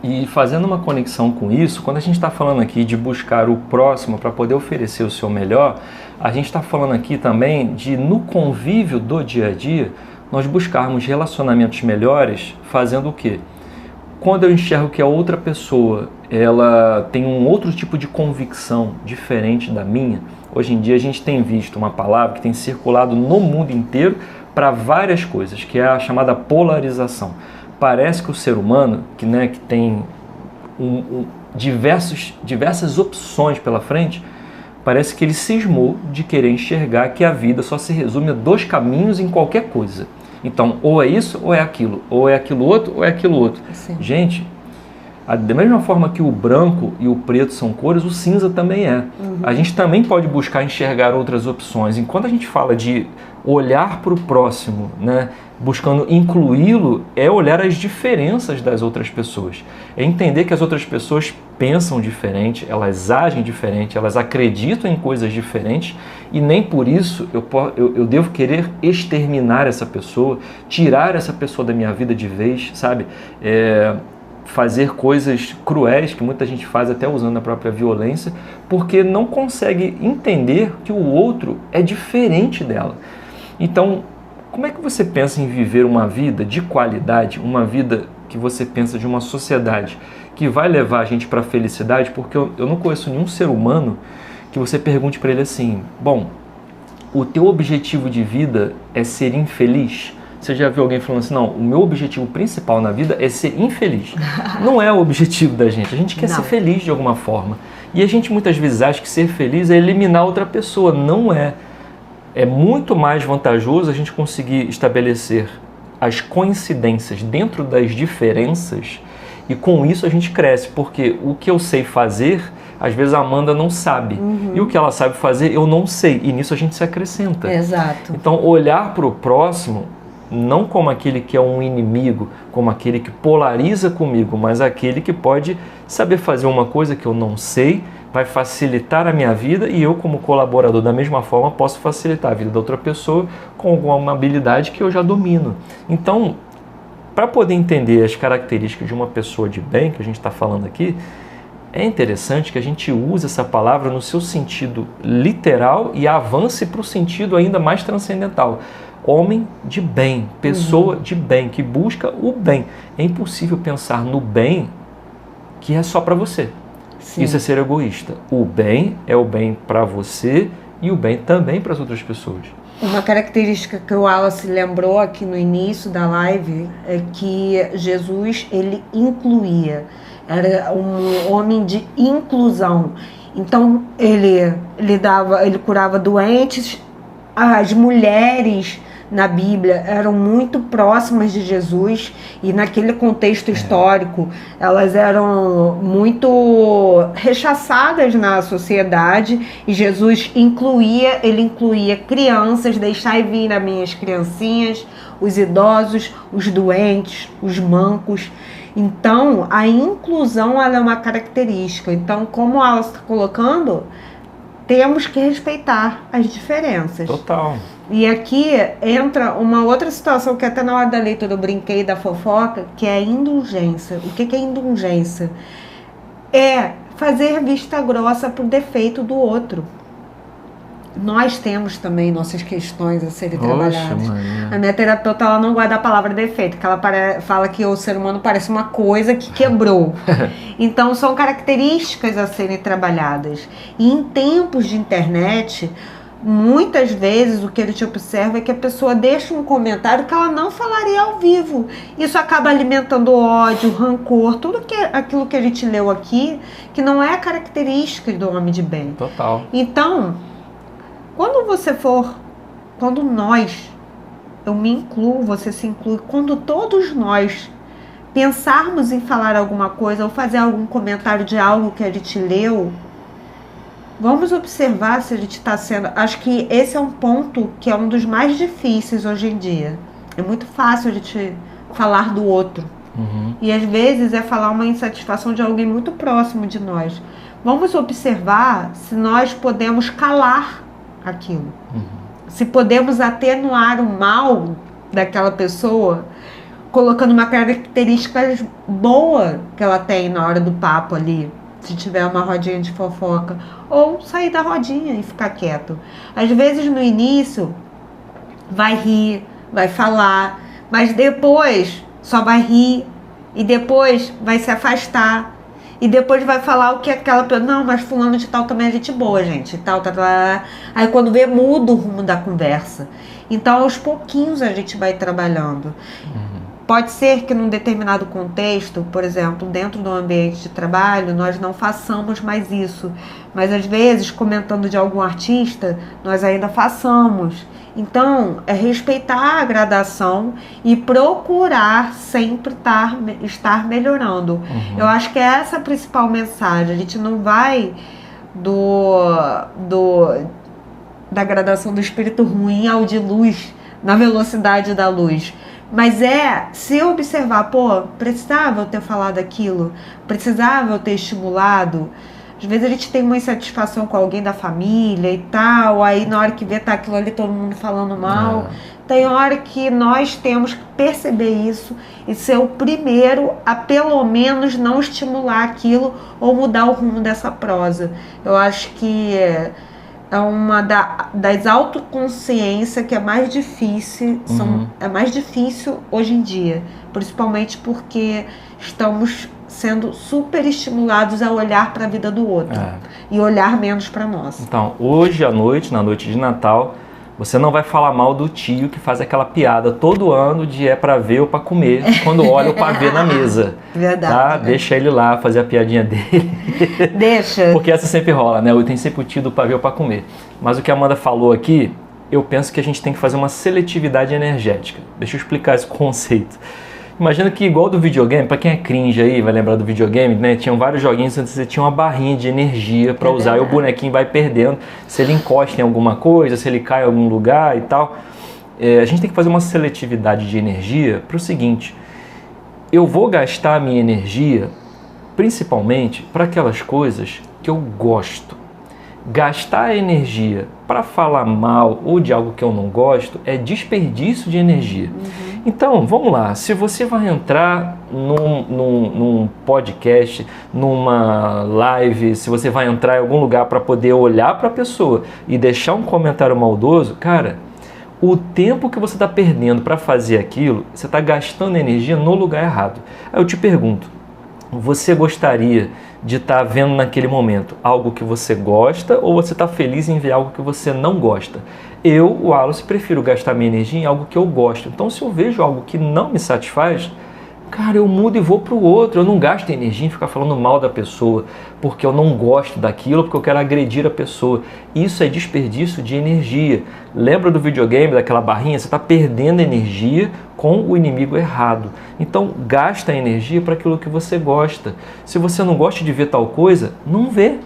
E fazendo uma conexão com isso, quando a gente está falando aqui de buscar o próximo para poder oferecer o seu melhor, a gente está falando aqui também de, no convívio do dia a dia, nós buscarmos relacionamentos melhores fazendo o quê? Quando eu enxergo que a outra pessoa ela tem um outro tipo de convicção diferente da minha, hoje em dia a gente tem visto uma palavra que tem circulado no mundo inteiro para várias coisas, que é a chamada polarização. Parece que o ser humano, que tem diversas opções pela frente, parece que ele cismou de querer enxergar que a vida só se resume a 2 caminhos em qualquer coisa. Então, ou é isso ou é aquilo outro ou é aquilo outro. Sim. Gente, da mesma forma que o branco e o preto são cores, o cinza também é. A gente também pode buscar enxergar outras opções. Enquanto a gente fala de olhar para o próximo, buscando incluí-lo, é olhar as diferenças das outras pessoas. É entender que as outras pessoas pensam diferente, elas agem diferente, elas acreditam em coisas diferentes e nem por isso eu devo querer exterminar essa pessoa, tirar essa pessoa da minha vida de vez, sabe? Fazer coisas cruéis, que muita gente faz até usando a própria violência, porque não consegue entender que o outro é diferente dela. Então, como é que você pensa em viver uma vida de qualidade, uma vida que você pensa de uma sociedade que vai levar a gente para a felicidade? Porque eu não conheço nenhum ser humano que você pergunte para ele assim, bom, o teu objetivo de vida é ser infeliz? Você já viu alguém falando assim, não, o meu objetivo principal na vida é ser infeliz. Não é o objetivo da gente, a gente quer ser feliz de alguma forma. E a gente muitas vezes acha que ser feliz é eliminar outra pessoa, não é. É muito mais vantajoso a gente conseguir estabelecer as coincidências dentro das diferenças e com isso a gente cresce, porque o que eu sei fazer, às vezes a Amanda não sabe. E o que ela sabe fazer, eu não sei. E nisso a gente se acrescenta. Exato. Então, olhar para o próximo não como aquele que é um inimigo, como aquele que polariza comigo, mas aquele que pode saber fazer uma coisa que eu não sei, vai facilitar a minha vida e eu, como colaborador, da mesma forma, posso facilitar a vida da outra pessoa com alguma habilidade que eu já domino. Então, para poder entender as características de uma pessoa de bem, que a gente está falando aqui, é interessante que a gente use essa palavra no seu sentido literal e avance para o sentido ainda mais transcendental. Homem de bem, pessoa de bem, que busca o bem. É impossível pensar no bem que é só para você. Sim. Isso é ser egoísta. O bem é o bem para você e o bem também para as outras pessoas. Uma característica que o Wallace lembrou aqui no início da live é que Jesus, ele incluía. Era um homem de inclusão. Então, ele curava doentes. As mulheres na Bíblia eram muito próximas de Jesus e naquele contexto histórico elas eram muito rechaçadas na sociedade e Jesus incluía crianças, deixai vir as minhas criancinhas, os idosos, os doentes, os mancos. Então a inclusão ela é uma característica. Então, como ela está colocando, temos que respeitar as diferenças. Total. E aqui entra uma outra situação que até na hora da leitura eu brinquei da fofoca, que é a indulgência. O que é indulgência? É fazer vista grossa pro defeito do outro. Nós temos também nossas questões a serem trabalhadas. A minha terapeuta ela não guarda a palavra defeito, porque ela fala que o ser humano parece uma coisa que quebrou. Então são características a serem trabalhadas. E em tempos de internet, muitas vezes o que ele te observa é que a pessoa deixa um comentário que ela não falaria ao vivo. Isso acaba alimentando o ódio, o rancor, tudo aquilo que a gente leu aqui, que não é característica do homem de bem. Total. Então, quando nós, eu me incluo, você se inclui, quando todos nós pensarmos em falar alguma coisa ou fazer algum comentário de algo que a gente leu, vamos observar se a gente está sendo... Acho que esse é um ponto que é um dos mais difíceis hoje em dia. É muito fácil a gente falar do outro. E às vezes é falar uma insatisfação de alguém muito próximo de nós. Vamos observar se nós podemos calar aquilo. Se podemos atenuar o mal daquela pessoa, colocando uma característica boa que ela tem na hora do papo ali. Se tiver uma rodinha de fofoca. Ou sair da rodinha e ficar quieto. Às vezes no início vai rir, vai falar, mas depois só vai rir e depois vai se afastar e depois vai falar o que aquela pessoa, não, mas fulano de tal também é gente boa, gente, e tal. Aí quando vê, muda o rumo da conversa. Então aos pouquinhos a gente vai trabalhando. Pode ser que num determinado contexto, por exemplo, dentro do ambiente de trabalho, nós não façamos mais isso. Mas às vezes, comentando de algum artista, nós ainda façamos. Então, é respeitar a gradação e procurar sempre estar melhorando. Eu acho que é essa a principal mensagem. A gente não vai da gradação do espírito ruim ao de luz, na velocidade da luz. Mas se eu observar, precisava eu ter falado aquilo, precisava eu ter estimulado. Às vezes a gente tem uma insatisfação com alguém da família e tal, aí na hora que vê tá aquilo ali todo mundo falando mal. Tem hora que nós temos que perceber isso e ser o primeiro a pelo menos não estimular aquilo ou mudar o rumo dessa prosa. Eu acho que é uma das autoconsciências que é mais difícil, é mais difícil hoje em dia, principalmente porque estamos sendo super estimulados a olhar para a vida do outro e olhar menos para nós. Então, hoje à noite, na noite de Natal, você não vai falar mal do tio que faz aquela piada todo ano de é para ver ou para comer, quando olha o pavê na mesa. Verdade. Tá? Deixa ele lá fazer a piadinha dele. Deixa. Porque essa sempre rola, né? Tem sempre o tio do pavê ou para comer. Mas o que a Amanda falou aqui, eu penso que a gente tem que fazer uma seletividade energética. Deixa eu explicar esse conceito. Imagina que igual do videogame, para quem é cringe aí, vai lembrar do videogame, né? Tinham vários joguinhos onde você tinha uma barrinha de energia para usar e o bonequinho vai perdendo. Se ele encosta em alguma coisa, se ele cai em algum lugar e tal. A gente tem que fazer uma seletividade de energia para o seguinte: eu vou gastar a minha energia principalmente para aquelas coisas que eu gosto. Gastar energia para falar mal ou de algo que eu não gosto é desperdício de energia. Então, vamos lá, se você vai entrar num podcast, numa live, se você vai entrar em algum lugar para poder olhar para a pessoa e deixar um comentário maldoso, cara, o tempo que você está perdendo para fazer aquilo, você está gastando energia no lugar errado. Aí eu te pergunto, você gostaria de estar vendo naquele momento algo que você gosta ou você está feliz em ver algo que você não gosta? Eu, o Wallace, prefiro gastar minha energia em algo que eu gosto. Então, se eu vejo algo que não me satisfaz, cara, eu mudo e vou para o outro. Eu não gasto energia em ficar falando mal da pessoa porque eu não gosto daquilo, porque eu quero agredir a pessoa. Isso é desperdício de energia. Lembra do videogame, daquela barrinha? Você está perdendo energia com o inimigo errado. Então, gasta energia para aquilo que você gosta. Se você não gosta de ver tal coisa, não vê.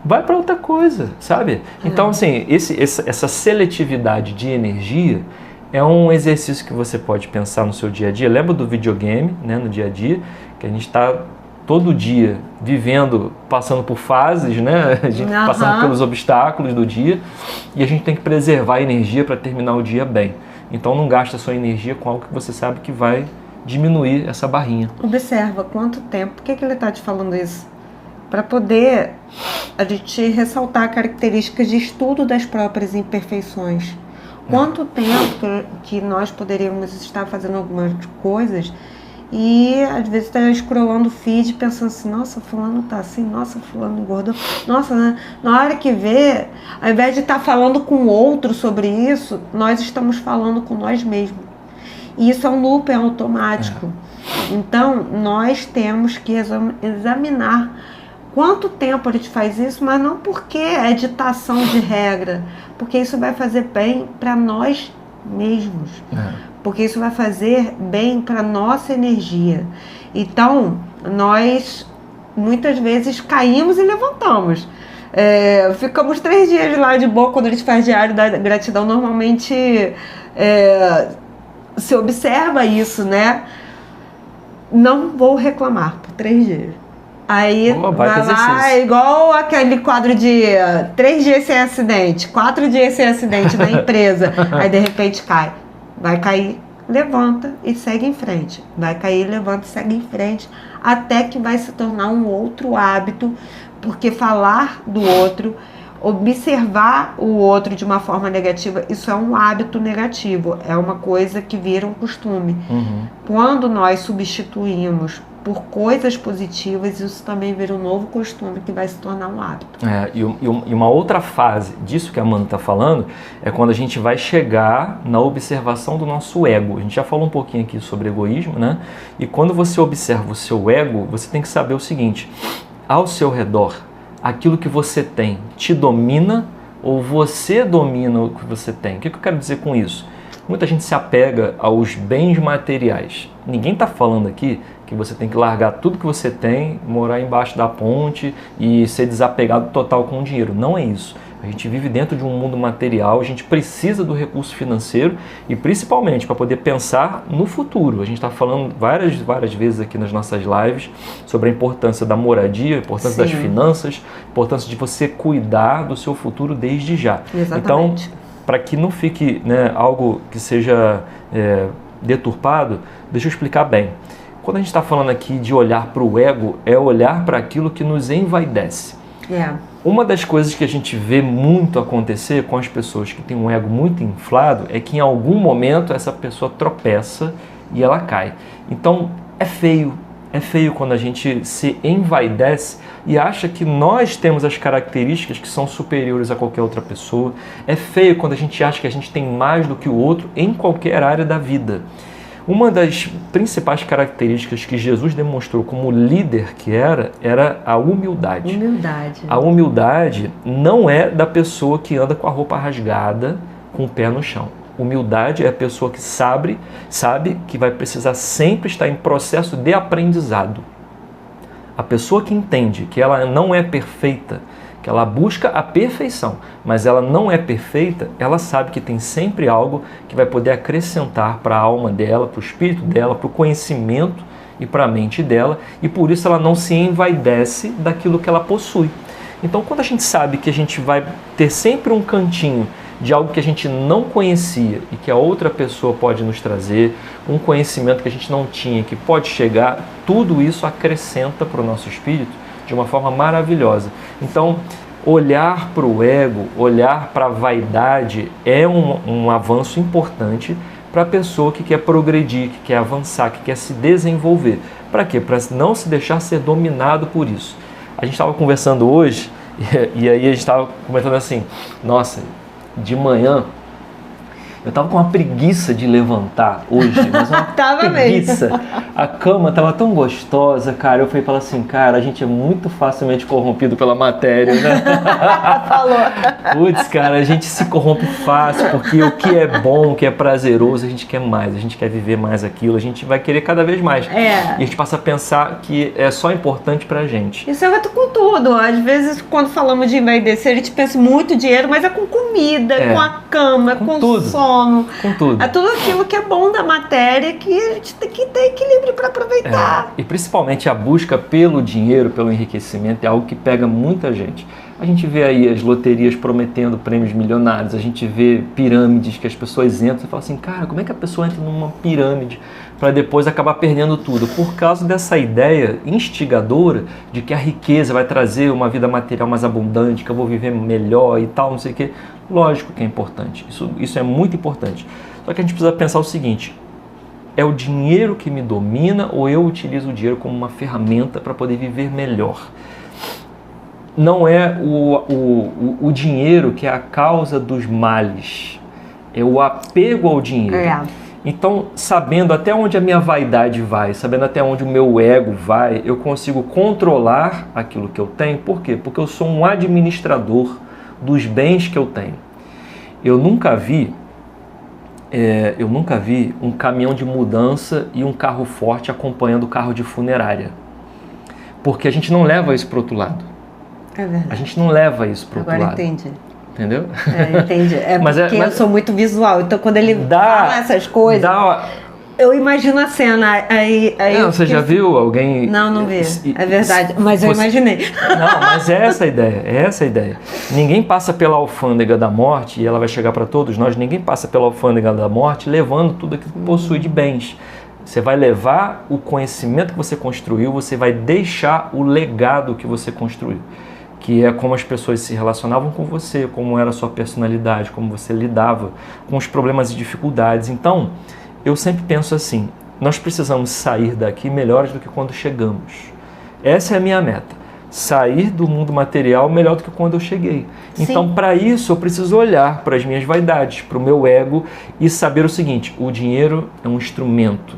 Vai para outra coisa, sabe? Então, assim, essa seletividade de energia é um exercício que você pode pensar no seu dia a dia. Lembra do videogame, né, no dia a dia, que a gente está todo dia vivendo, passando por fases, né? A gente passando pelos obstáculos do dia e a gente tem que preservar a energia para terminar o dia bem. Então não gasta a sua energia com algo que você sabe que vai diminuir essa barrinha. Observa quanto tempo, por que ele está te falando isso? Para poder a gente ressaltar características de estudo das próprias imperfeições. Quanto tempo que nós poderíamos estar fazendo algumas coisas e às vezes está scrollando o feed pensando assim, nossa, fulano tá assim, nossa, fulano engordou, nossa, né? Na hora que vê, ao invés de estar falando com outro sobre isso, nós estamos falando com nós mesmos. E isso é um loop automático. Então, nós temos que examinar quanto tempo a gente faz isso, mas não porque é ditação de regra, porque isso vai fazer bem para nós mesmos, porque isso vai fazer bem para nossa energia. Então, nós muitas vezes caímos e levantamos. Ficamos 3 dias lá de boa. Quando a gente faz diário da gratidão, normalmente se observa isso, né? Não vou reclamar por 3 dias. Aí vai lá, é igual aquele quadro de 3 dias sem acidente, 4 dias sem acidente na empresa. Aí de repente cai. Vai cair, levanta e segue em frente. Vai cair, levanta e segue em frente. Até que vai se tornar um outro hábito. Porque falar do outro, observar o outro de uma forma negativa, isso é um hábito negativo. É uma coisa que vira um costume. Quando nós substituímos por coisas positivas, isso também vira um novo costume que vai se tornar um hábito. E uma outra fase disso que a Amanda está falando é quando a gente vai chegar na observação do nosso ego. A gente já falou um pouquinho aqui sobre egoísmo, né? E quando você observa o seu ego, você tem que saber o seguinte: ao seu redor, aquilo que você tem te domina ou você domina o que você tem? O que eu quero dizer com isso? Muita gente se apega aos bens materiais. Ninguém está falando aqui que você tem que largar tudo que você tem, morar embaixo da ponte e ser desapegado total com o dinheiro. Não é isso. A gente vive dentro de um mundo material, a gente precisa do recurso financeiro e principalmente para poder pensar no futuro. A gente está falando várias vezes aqui nas nossas lives sobre a importância da moradia, a importância das finanças, a importância de você cuidar do seu futuro desde já. Exatamente. Então, para que não fique, né, algo que seja deturpado, deixa eu explicar bem. Quando a gente está falando aqui de olhar para o ego, é olhar para aquilo que nos envaidece. Uma das coisas que a gente vê muito acontecer com as pessoas que têm um ego muito inflado é que em algum momento essa pessoa tropeça e ela cai. Então é feio quando a gente se envaidece e acha que nós temos as características que são superiores a qualquer outra pessoa. É feio quando a gente acha que a gente tem mais do que o outro em qualquer área da vida. Uma das principais características que Jesus demonstrou como líder que era a humildade. A humildade não é da pessoa que anda com a roupa rasgada, com o pé no chão. Humildade é a pessoa que sabe que vai precisar sempre estar em processo de aprendizado. A pessoa que entende que ela não é perfeita, que ela busca a perfeição, mas ela não é perfeita, ela sabe que tem sempre algo que vai poder acrescentar para a alma dela, para o espírito dela, para o conhecimento e para a mente dela, e por isso ela não se envaidece daquilo que ela possui. Então, quando a gente sabe que a gente vai ter sempre um cantinho de algo que a gente não conhecia e que a outra pessoa pode nos trazer, um conhecimento que a gente não tinha, que pode chegar, tudo isso acrescenta para o nosso espírito de uma forma maravilhosa. Então, olhar para o ego, olhar para a vaidade é um avanço importante para a pessoa que quer progredir, que quer avançar, que quer se desenvolver. Para quê? Para não se deixar ser dominado por isso. A gente estava conversando hoje e aí a gente estava comentando assim, nossa, de manhã eu tava com uma preguiça de levantar hoje, mas uma preguiça. A cama tava tão gostosa, cara. Eu falei para ela assim, cara, a gente é muito facilmente corrompido pela matéria, né? Falou. Putz, cara, a gente se corrompe fácil, porque o que é bom, o que é prazeroso, a gente quer mais, a gente quer viver mais aquilo, a gente vai querer cada vez mais. E a gente passa a pensar que é só importante pra gente. Isso é com tudo. Às vezes, quando falamos de envaidecer, a gente pensa muito dinheiro, mas é com comida, com a cama, com tudo. sono. Com tudo. É tudo aquilo que é bom da matéria que a gente tem que ter equilíbrio para aproveitar. E principalmente a busca pelo dinheiro, pelo enriquecimento, é algo que pega muita gente. A gente vê aí as loterias prometendo prêmios milionários, a gente vê pirâmides que as pessoas entram e falam assim, cara, como é que a pessoa entra numa pirâmide para depois acabar perdendo tudo? Por causa dessa ideia instigadora de que a riqueza vai trazer uma vida material mais abundante, que eu vou viver melhor e tal, não sei o quê. Lógico que é importante, isso é muito importante. Só que a gente precisa pensar o seguinte, é o dinheiro que me domina ou eu utilizo o dinheiro como uma ferramenta para poder viver melhor? Não é o dinheiro que é a causa dos males, é o apego ao dinheiro. Então, sabendo até onde a minha vaidade vai, sabendo até onde o meu ego vai, eu consigo controlar aquilo que eu tenho. Por quê? Porque eu sou um administrador dos bens que eu tenho. Eu nunca vi um caminhão de mudança e um carro forte acompanhando o carro de funerária. Porque a gente não leva isso para o outro lado. É verdade. A gente não leva isso para o outro lado. Agora entendi. entendeu? Entendi. Porque eu sou muito visual, então quando ele fala essas coisas... Eu imagino a cena, aí você já viu alguém... Não vi, é verdade, mas eu imaginei. Não, mas é essa a ideia, Ninguém passa pela alfândega da morte, e ela vai chegar para todos nós, ninguém passa pela alfândega da morte levando tudo aquilo que possui de bens. Você vai levar o conhecimento que você construiu, você vai deixar o legado que você construiu, que é como as pessoas se relacionavam com você, como era a sua personalidade, como você lidava com os problemas e dificuldades. Então, eu sempre penso assim, nós precisamos sair daqui melhores do que quando chegamos. Essa é a minha meta, sair do mundo material melhor do que quando eu cheguei. Sim. Então, para isso, eu preciso olhar para as minhas vaidades, para o meu ego e saber o seguinte, o dinheiro é um instrumento,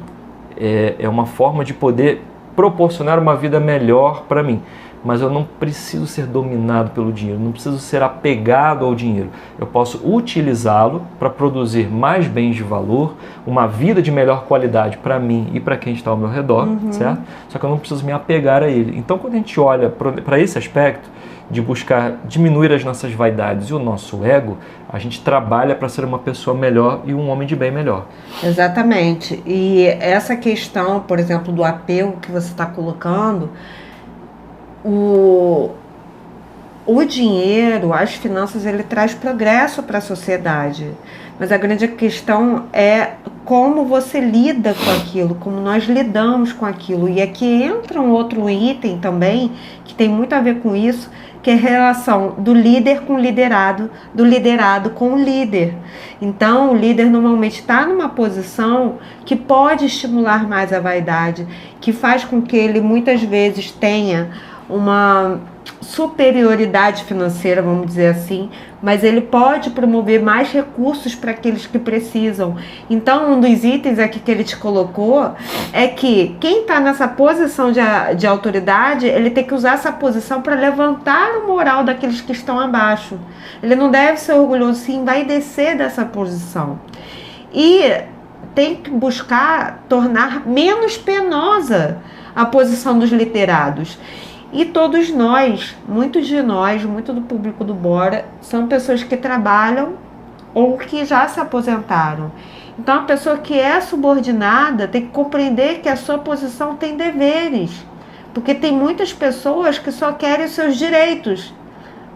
é uma forma de poder proporcionar uma vida melhor para mim. Mas eu não preciso ser dominado pelo dinheiro, não preciso ser apegado ao dinheiro. Eu posso utilizá-lo para produzir mais bens de valor, uma vida de melhor qualidade para mim e para quem está ao meu redor, certo? Só que eu não preciso me apegar a ele. Então, quando a gente olha para esse aspecto de buscar diminuir as nossas vaidades e o nosso ego, a gente trabalha para ser uma pessoa melhor e um homem de bem melhor. Exatamente. E essa questão, por exemplo, do apego que você está colocando... O dinheiro, as finanças, ele traz progresso para a sociedade. Mas a grande questão é como você lida com aquilo, como nós lidamos com aquilo. E aqui entra um outro item também, que tem muito a ver com isso, que é a relação do líder com o liderado, do liderado com o líder. Então, o líder normalmente está numa posição que pode estimular mais a vaidade, que faz com que ele muitas vezes tenha uma superioridade financeira, vamos dizer assim, mas ele pode promover mais recursos para aqueles que precisam. Então, um dos itens aqui que ele te colocou é que quem está nessa posição de autoridade, ele tem que usar essa posição para levantar o moral daqueles que estão abaixo. Ele não deve ser orgulhoso, sim, vai descer dessa posição. E tem que buscar tornar menos penosa a posição dos liderados. E todos nós, muitos de nós, muito do público do Bora, são pessoas que trabalham ou que já se aposentaram. Então, a pessoa que é subordinada tem que compreender que a sua posição tem deveres. Porque tem muitas pessoas que só querem os seus direitos,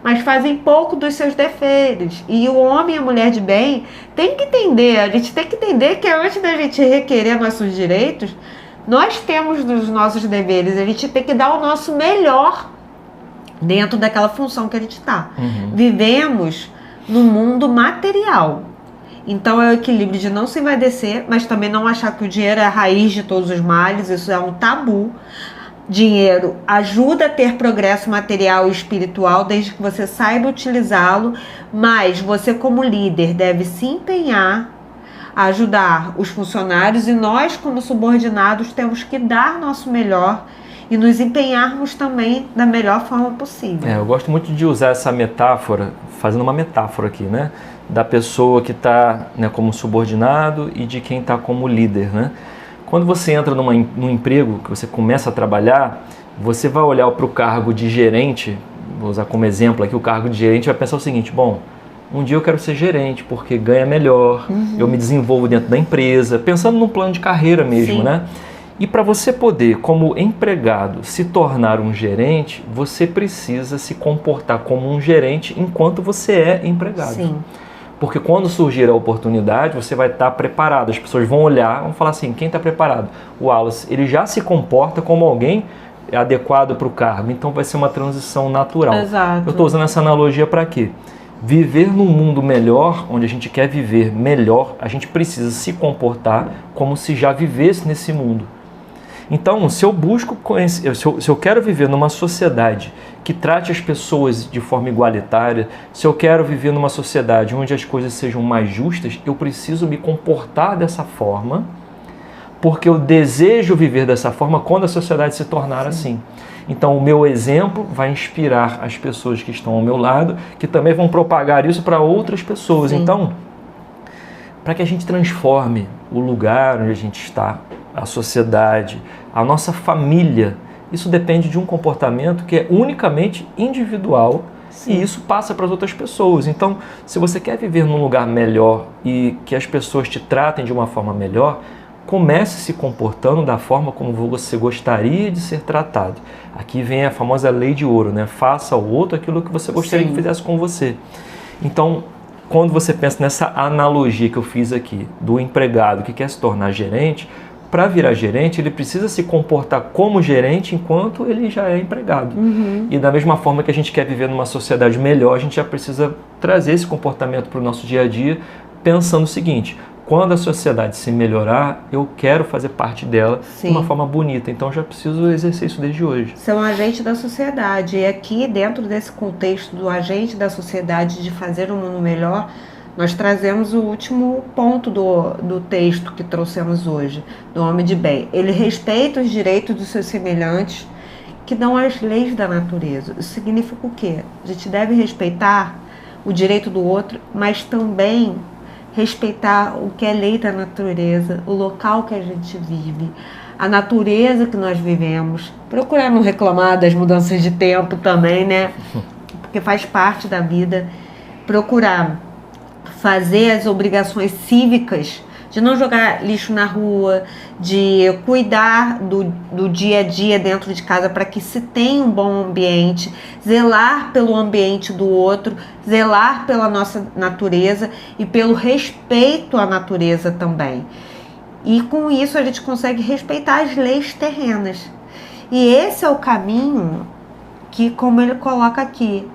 mas fazem pouco dos seus deveres. E o homem e a mulher de bem tem que entender, a gente tem que entender que antes da gente requerer nossos direitos, nós temos os nossos deveres, a gente tem que dar o nosso melhor dentro daquela função que a gente está. Vivemos no mundo material. Então é o equilíbrio de não se envaidecer, mas também não achar que o dinheiro é a raiz de todos os males, isso é um tabu. Dinheiro ajuda a ter progresso material e espiritual, desde que você saiba utilizá-lo, mas você como líder deve se empenhar a ajudar os funcionários e nós como subordinados temos que dar nosso melhor e nos empenharmos também da melhor forma possível. Eu gosto muito de usar essa metáfora, fazendo uma metáfora aqui, né? Da pessoa que está, né, como subordinado e de quem está como líder, né? Quando você entra num emprego, que você começa a trabalhar, você vai olhar para o cargo de gerente, vou usar como exemplo aqui o cargo de gerente, vai pensar o seguinte, bom, um dia eu quero ser gerente porque ganha melhor, eu me desenvolvo dentro da empresa, pensando num plano de carreira mesmo, Sim. né? E para você poder, como empregado, se tornar um gerente, você precisa se comportar como um gerente enquanto você é empregado. Sim. Porque quando surgir a oportunidade, você vai estar preparado. As pessoas vão olhar, vão falar assim, quem está preparado? O Wallace, ele já se comporta como alguém adequado para o cargo. Então vai ser uma transição natural. Exato. Eu estou usando essa analogia para quê? Viver num mundo melhor, onde a gente quer viver melhor, a gente precisa se comportar como se já vivesse nesse mundo. Então, se eu busco conhecer, se eu quero viver numa sociedade que trate as pessoas de forma igualitária, se eu quero viver numa sociedade onde as coisas sejam mais justas, eu preciso me comportar dessa forma, porque eu desejo viver dessa forma quando a sociedade se tornar assim. Então, o meu exemplo vai inspirar as pessoas que estão ao meu lado, que também vão propagar isso para outras pessoas. Sim. Então, para que a gente transforme o lugar onde a gente está, a sociedade, a nossa família, isso depende de um comportamento que é unicamente individual Sim. E isso passa para as outras pessoas. Então, se você quer viver num lugar melhor e que as pessoas te tratem de uma forma melhor, comece se comportando da forma como você gostaria de ser tratado. Aqui vem a famosa lei de ouro, né? Faça ao outro aquilo que você gostaria Sim. que fizesse com você. Então, quando você pensa nessa analogia que eu fiz aqui, do empregado que quer se tornar gerente, para virar gerente, ele precisa se comportar como gerente enquanto ele já é empregado. E da mesma forma que a gente quer viver numa sociedade melhor, a gente já precisa trazer esse comportamento para o nosso dia a dia, pensando o seguinte: quando a sociedade se melhorar, eu quero fazer parte dela de uma forma bonita. Então, já preciso exercer isso desde hoje. Ser um agente da sociedade. E aqui, dentro desse contexto do agente da sociedade, de fazer um mundo melhor, nós trazemos o último ponto do texto que trouxemos hoje, do homem de bem. Ele respeita os direitos dos seus semelhantes, que dão as leis da natureza. Isso significa o quê? A gente deve respeitar o direito do outro, mas também respeitar o que é lei da natureza, o local que a gente vive, a natureza que nós vivemos. Procurar não reclamar das mudanças de tempo também, né? Porque faz parte da vida. Procurar fazer as obrigações cívicas, de não jogar lixo na rua, de cuidar do dia a dia dentro de casa para que se tenha um bom ambiente, zelar pelo ambiente do outro, zelar pela nossa natureza e pelo respeito à natureza também. E com isso a gente consegue respeitar as leis terrenas. E esse é o caminho que, como ele coloca aqui,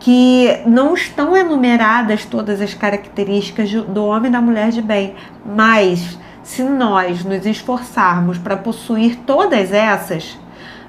que não estão enumeradas todas as características do homem e da mulher de bem, mas se nós nos esforçarmos para possuir todas essas,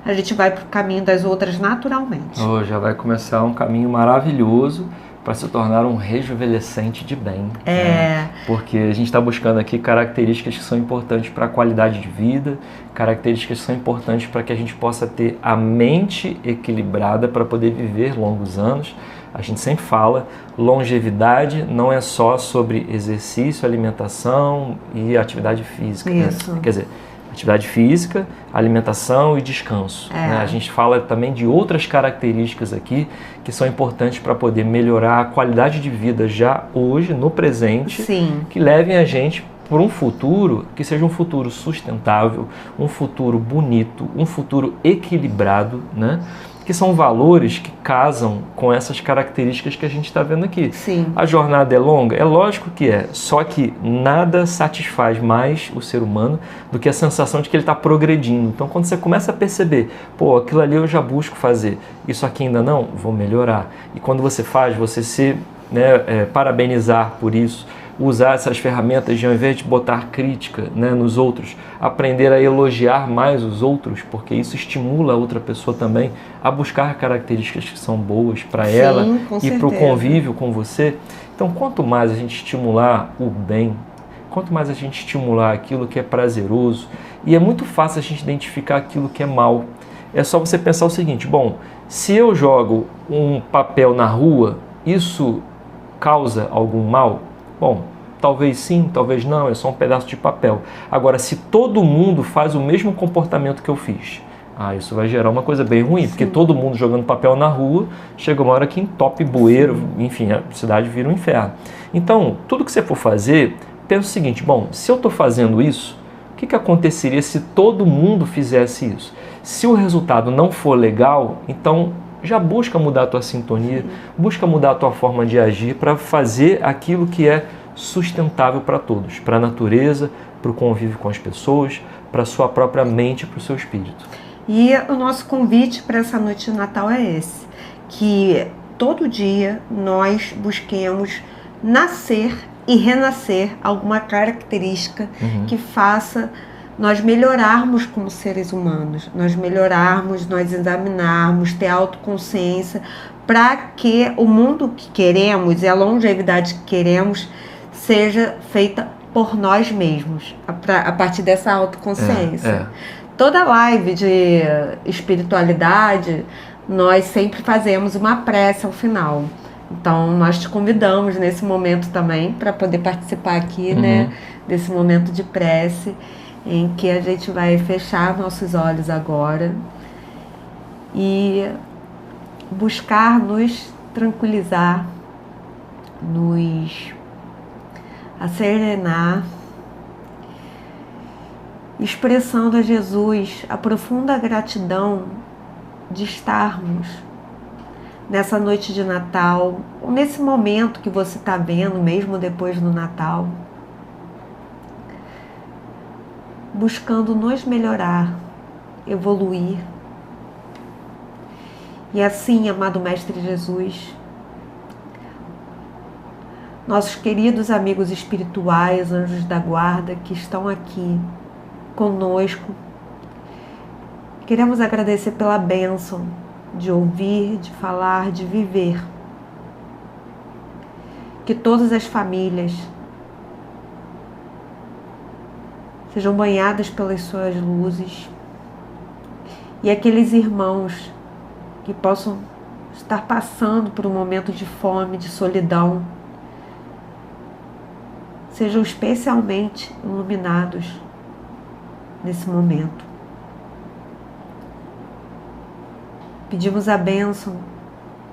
a gente vai para o caminho das outras naturalmente. Já vai começar um caminho maravilhoso para se tornar um rejuvenescente de bem. Né? Porque a gente está buscando aqui características que são importantes para a qualidade de vida, características que são importantes para que a gente possa ter a mente equilibrada para poder viver longos anos. A gente sempre fala, longevidade não é só sobre exercício, alimentação e atividade física. Isso. Né? Quer dizer, atividade física, alimentação e descanso. Né? A gente fala também de outras características aqui que são importantes para poder melhorar a qualidade de vida já hoje, no presente, que levem a gente por um futuro que seja um futuro sustentável, um futuro bonito, um futuro equilibrado, né? Que são valores que casam com essas características que a gente está vendo aqui. A jornada é longa? É lógico que é, só que nada satisfaz mais o ser humano do que a sensação de que ele está progredindo. Então, quando você começa a perceber, pô, aquilo ali eu já busco fazer, isso aqui ainda não, vou melhorar. E quando você faz, você se parabenizar por isso, usar essas ferramentas de, ao invés de botar crítica, né, nos outros, aprender a elogiar mais os outros, porque isso estimula a outra pessoa também a buscar características que são boas para ela e para o convívio com você. Então, quanto mais a gente estimular o bem, quanto mais a gente estimular aquilo que é prazeroso, e é muito fácil a gente identificar aquilo que é mal. É só você pensar o seguinte: bom, se eu jogo um papel na rua, isso causa algum mal? Bom, talvez sim, talvez não, é só um pedaço de papel. Agora, se todo mundo faz o mesmo comportamento que eu fiz, isso vai gerar uma coisa bem ruim, porque todo mundo jogando papel na rua, chega uma hora que entope bueiro, enfim, a cidade vira um inferno. Então, tudo que você for fazer, pensa o seguinte: bom, se eu estou fazendo isso, o que aconteceria se todo mundo fizesse isso? Se o resultado não for legal, então já busca mudar a tua sintonia, busca mudar a tua forma de agir para fazer aquilo que é sustentável para todos, para a natureza, para o convívio com as pessoas, para a sua própria mente, para o seu espírito. E o nosso convite para essa noite de Natal é esse, que todo dia nós busquemos nascer e renascer alguma característica que faça nós melhorarmos como seres humanos, nós melhorarmos, nós examinarmos, ter autoconsciência, para que o mundo que queremos e a longevidade que queremos seja feita por nós mesmos, a partir dessa autoconsciência. Toda live de espiritualidade, nós sempre fazemos uma prece ao final. Então, nós te convidamos nesse momento também para poder participar aqui, né, desse momento de prece, em que a gente vai fechar nossos olhos agora e buscar nos tranquilizar, nos acerenar, expressando a Jesus a profunda gratidão de estarmos nessa noite de Natal, ou nesse momento que você está vendo, mesmo depois do Natal, buscando nos melhorar, evoluir. E assim, amado Mestre Jesus, nossos queridos amigos espirituais, anjos da guarda que estão aqui conosco, queremos agradecer pela bênção de ouvir, de falar, de viver. Que todas as famílias sejam banhadas pelas suas luzes e aqueles irmãos que possam estar passando por um momento de fome, de solidão, sejam especialmente iluminados nesse momento. Pedimos a bênção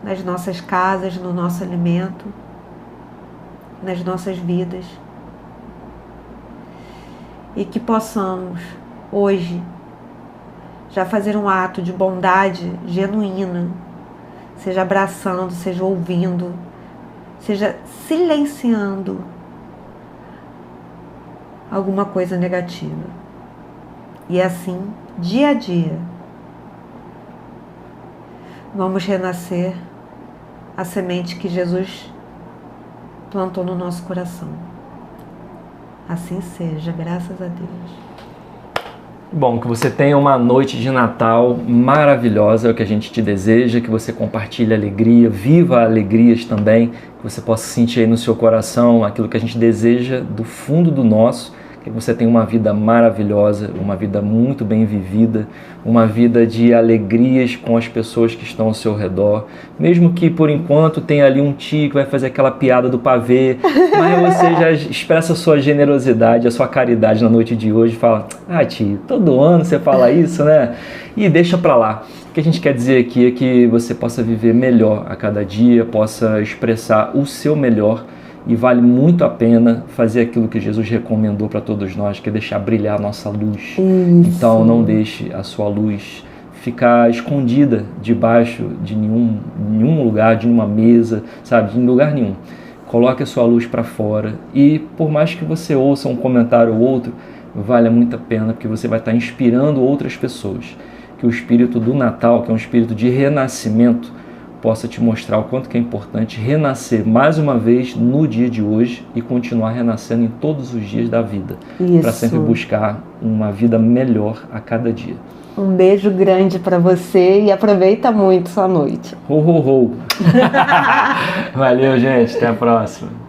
nas nossas casas, no nosso alimento, nas nossas vidas, e que possamos hoje já fazer um ato de bondade genuína, seja abraçando, seja ouvindo, seja silenciando alguma coisa negativa. E assim, dia a dia, vamos renascer a semente que Jesus plantou no nosso coração. Assim seja, graças a Deus. Bom, que você tenha uma noite de Natal maravilhosa, é o que a gente te deseja, que você compartilhe alegria, viva alegrias também, que você possa sentir aí no seu coração aquilo que a gente deseja do fundo do nosso, que você tenha uma vida maravilhosa, uma vida muito bem vivida, uma vida de alegrias com as pessoas que estão ao seu redor, mesmo que por enquanto tenha ali um tio que vai fazer aquela piada do pavê, mas você já expressa a sua generosidade, a sua caridade na noite de hoje, fala, tio, todo ano você fala isso, né? E deixa pra lá. O que a gente quer dizer aqui é que você possa viver melhor a cada dia, possa expressar o seu melhor, e vale muito a pena fazer aquilo que Jesus recomendou para todos nós, que é deixar brilhar a nossa luz. Isso. Então não deixe a sua luz ficar escondida debaixo de nenhum lugar, de nenhuma mesa, sabe, de lugar nenhum. Coloque a sua luz para fora e por mais que você ouça um comentário ou outro, vale muito a pena, porque você vai estar inspirando outras pessoas. Que o espírito do Natal, que é um espírito de renascimento, possa te mostrar o quanto que é importante renascer mais uma vez no dia de hoje e continuar renascendo em todos os dias da vida, para sempre buscar uma vida melhor a cada dia. Um beijo grande para você e aproveita muito sua noite. Ho, ho, ho. Valeu, gente. Até a próxima.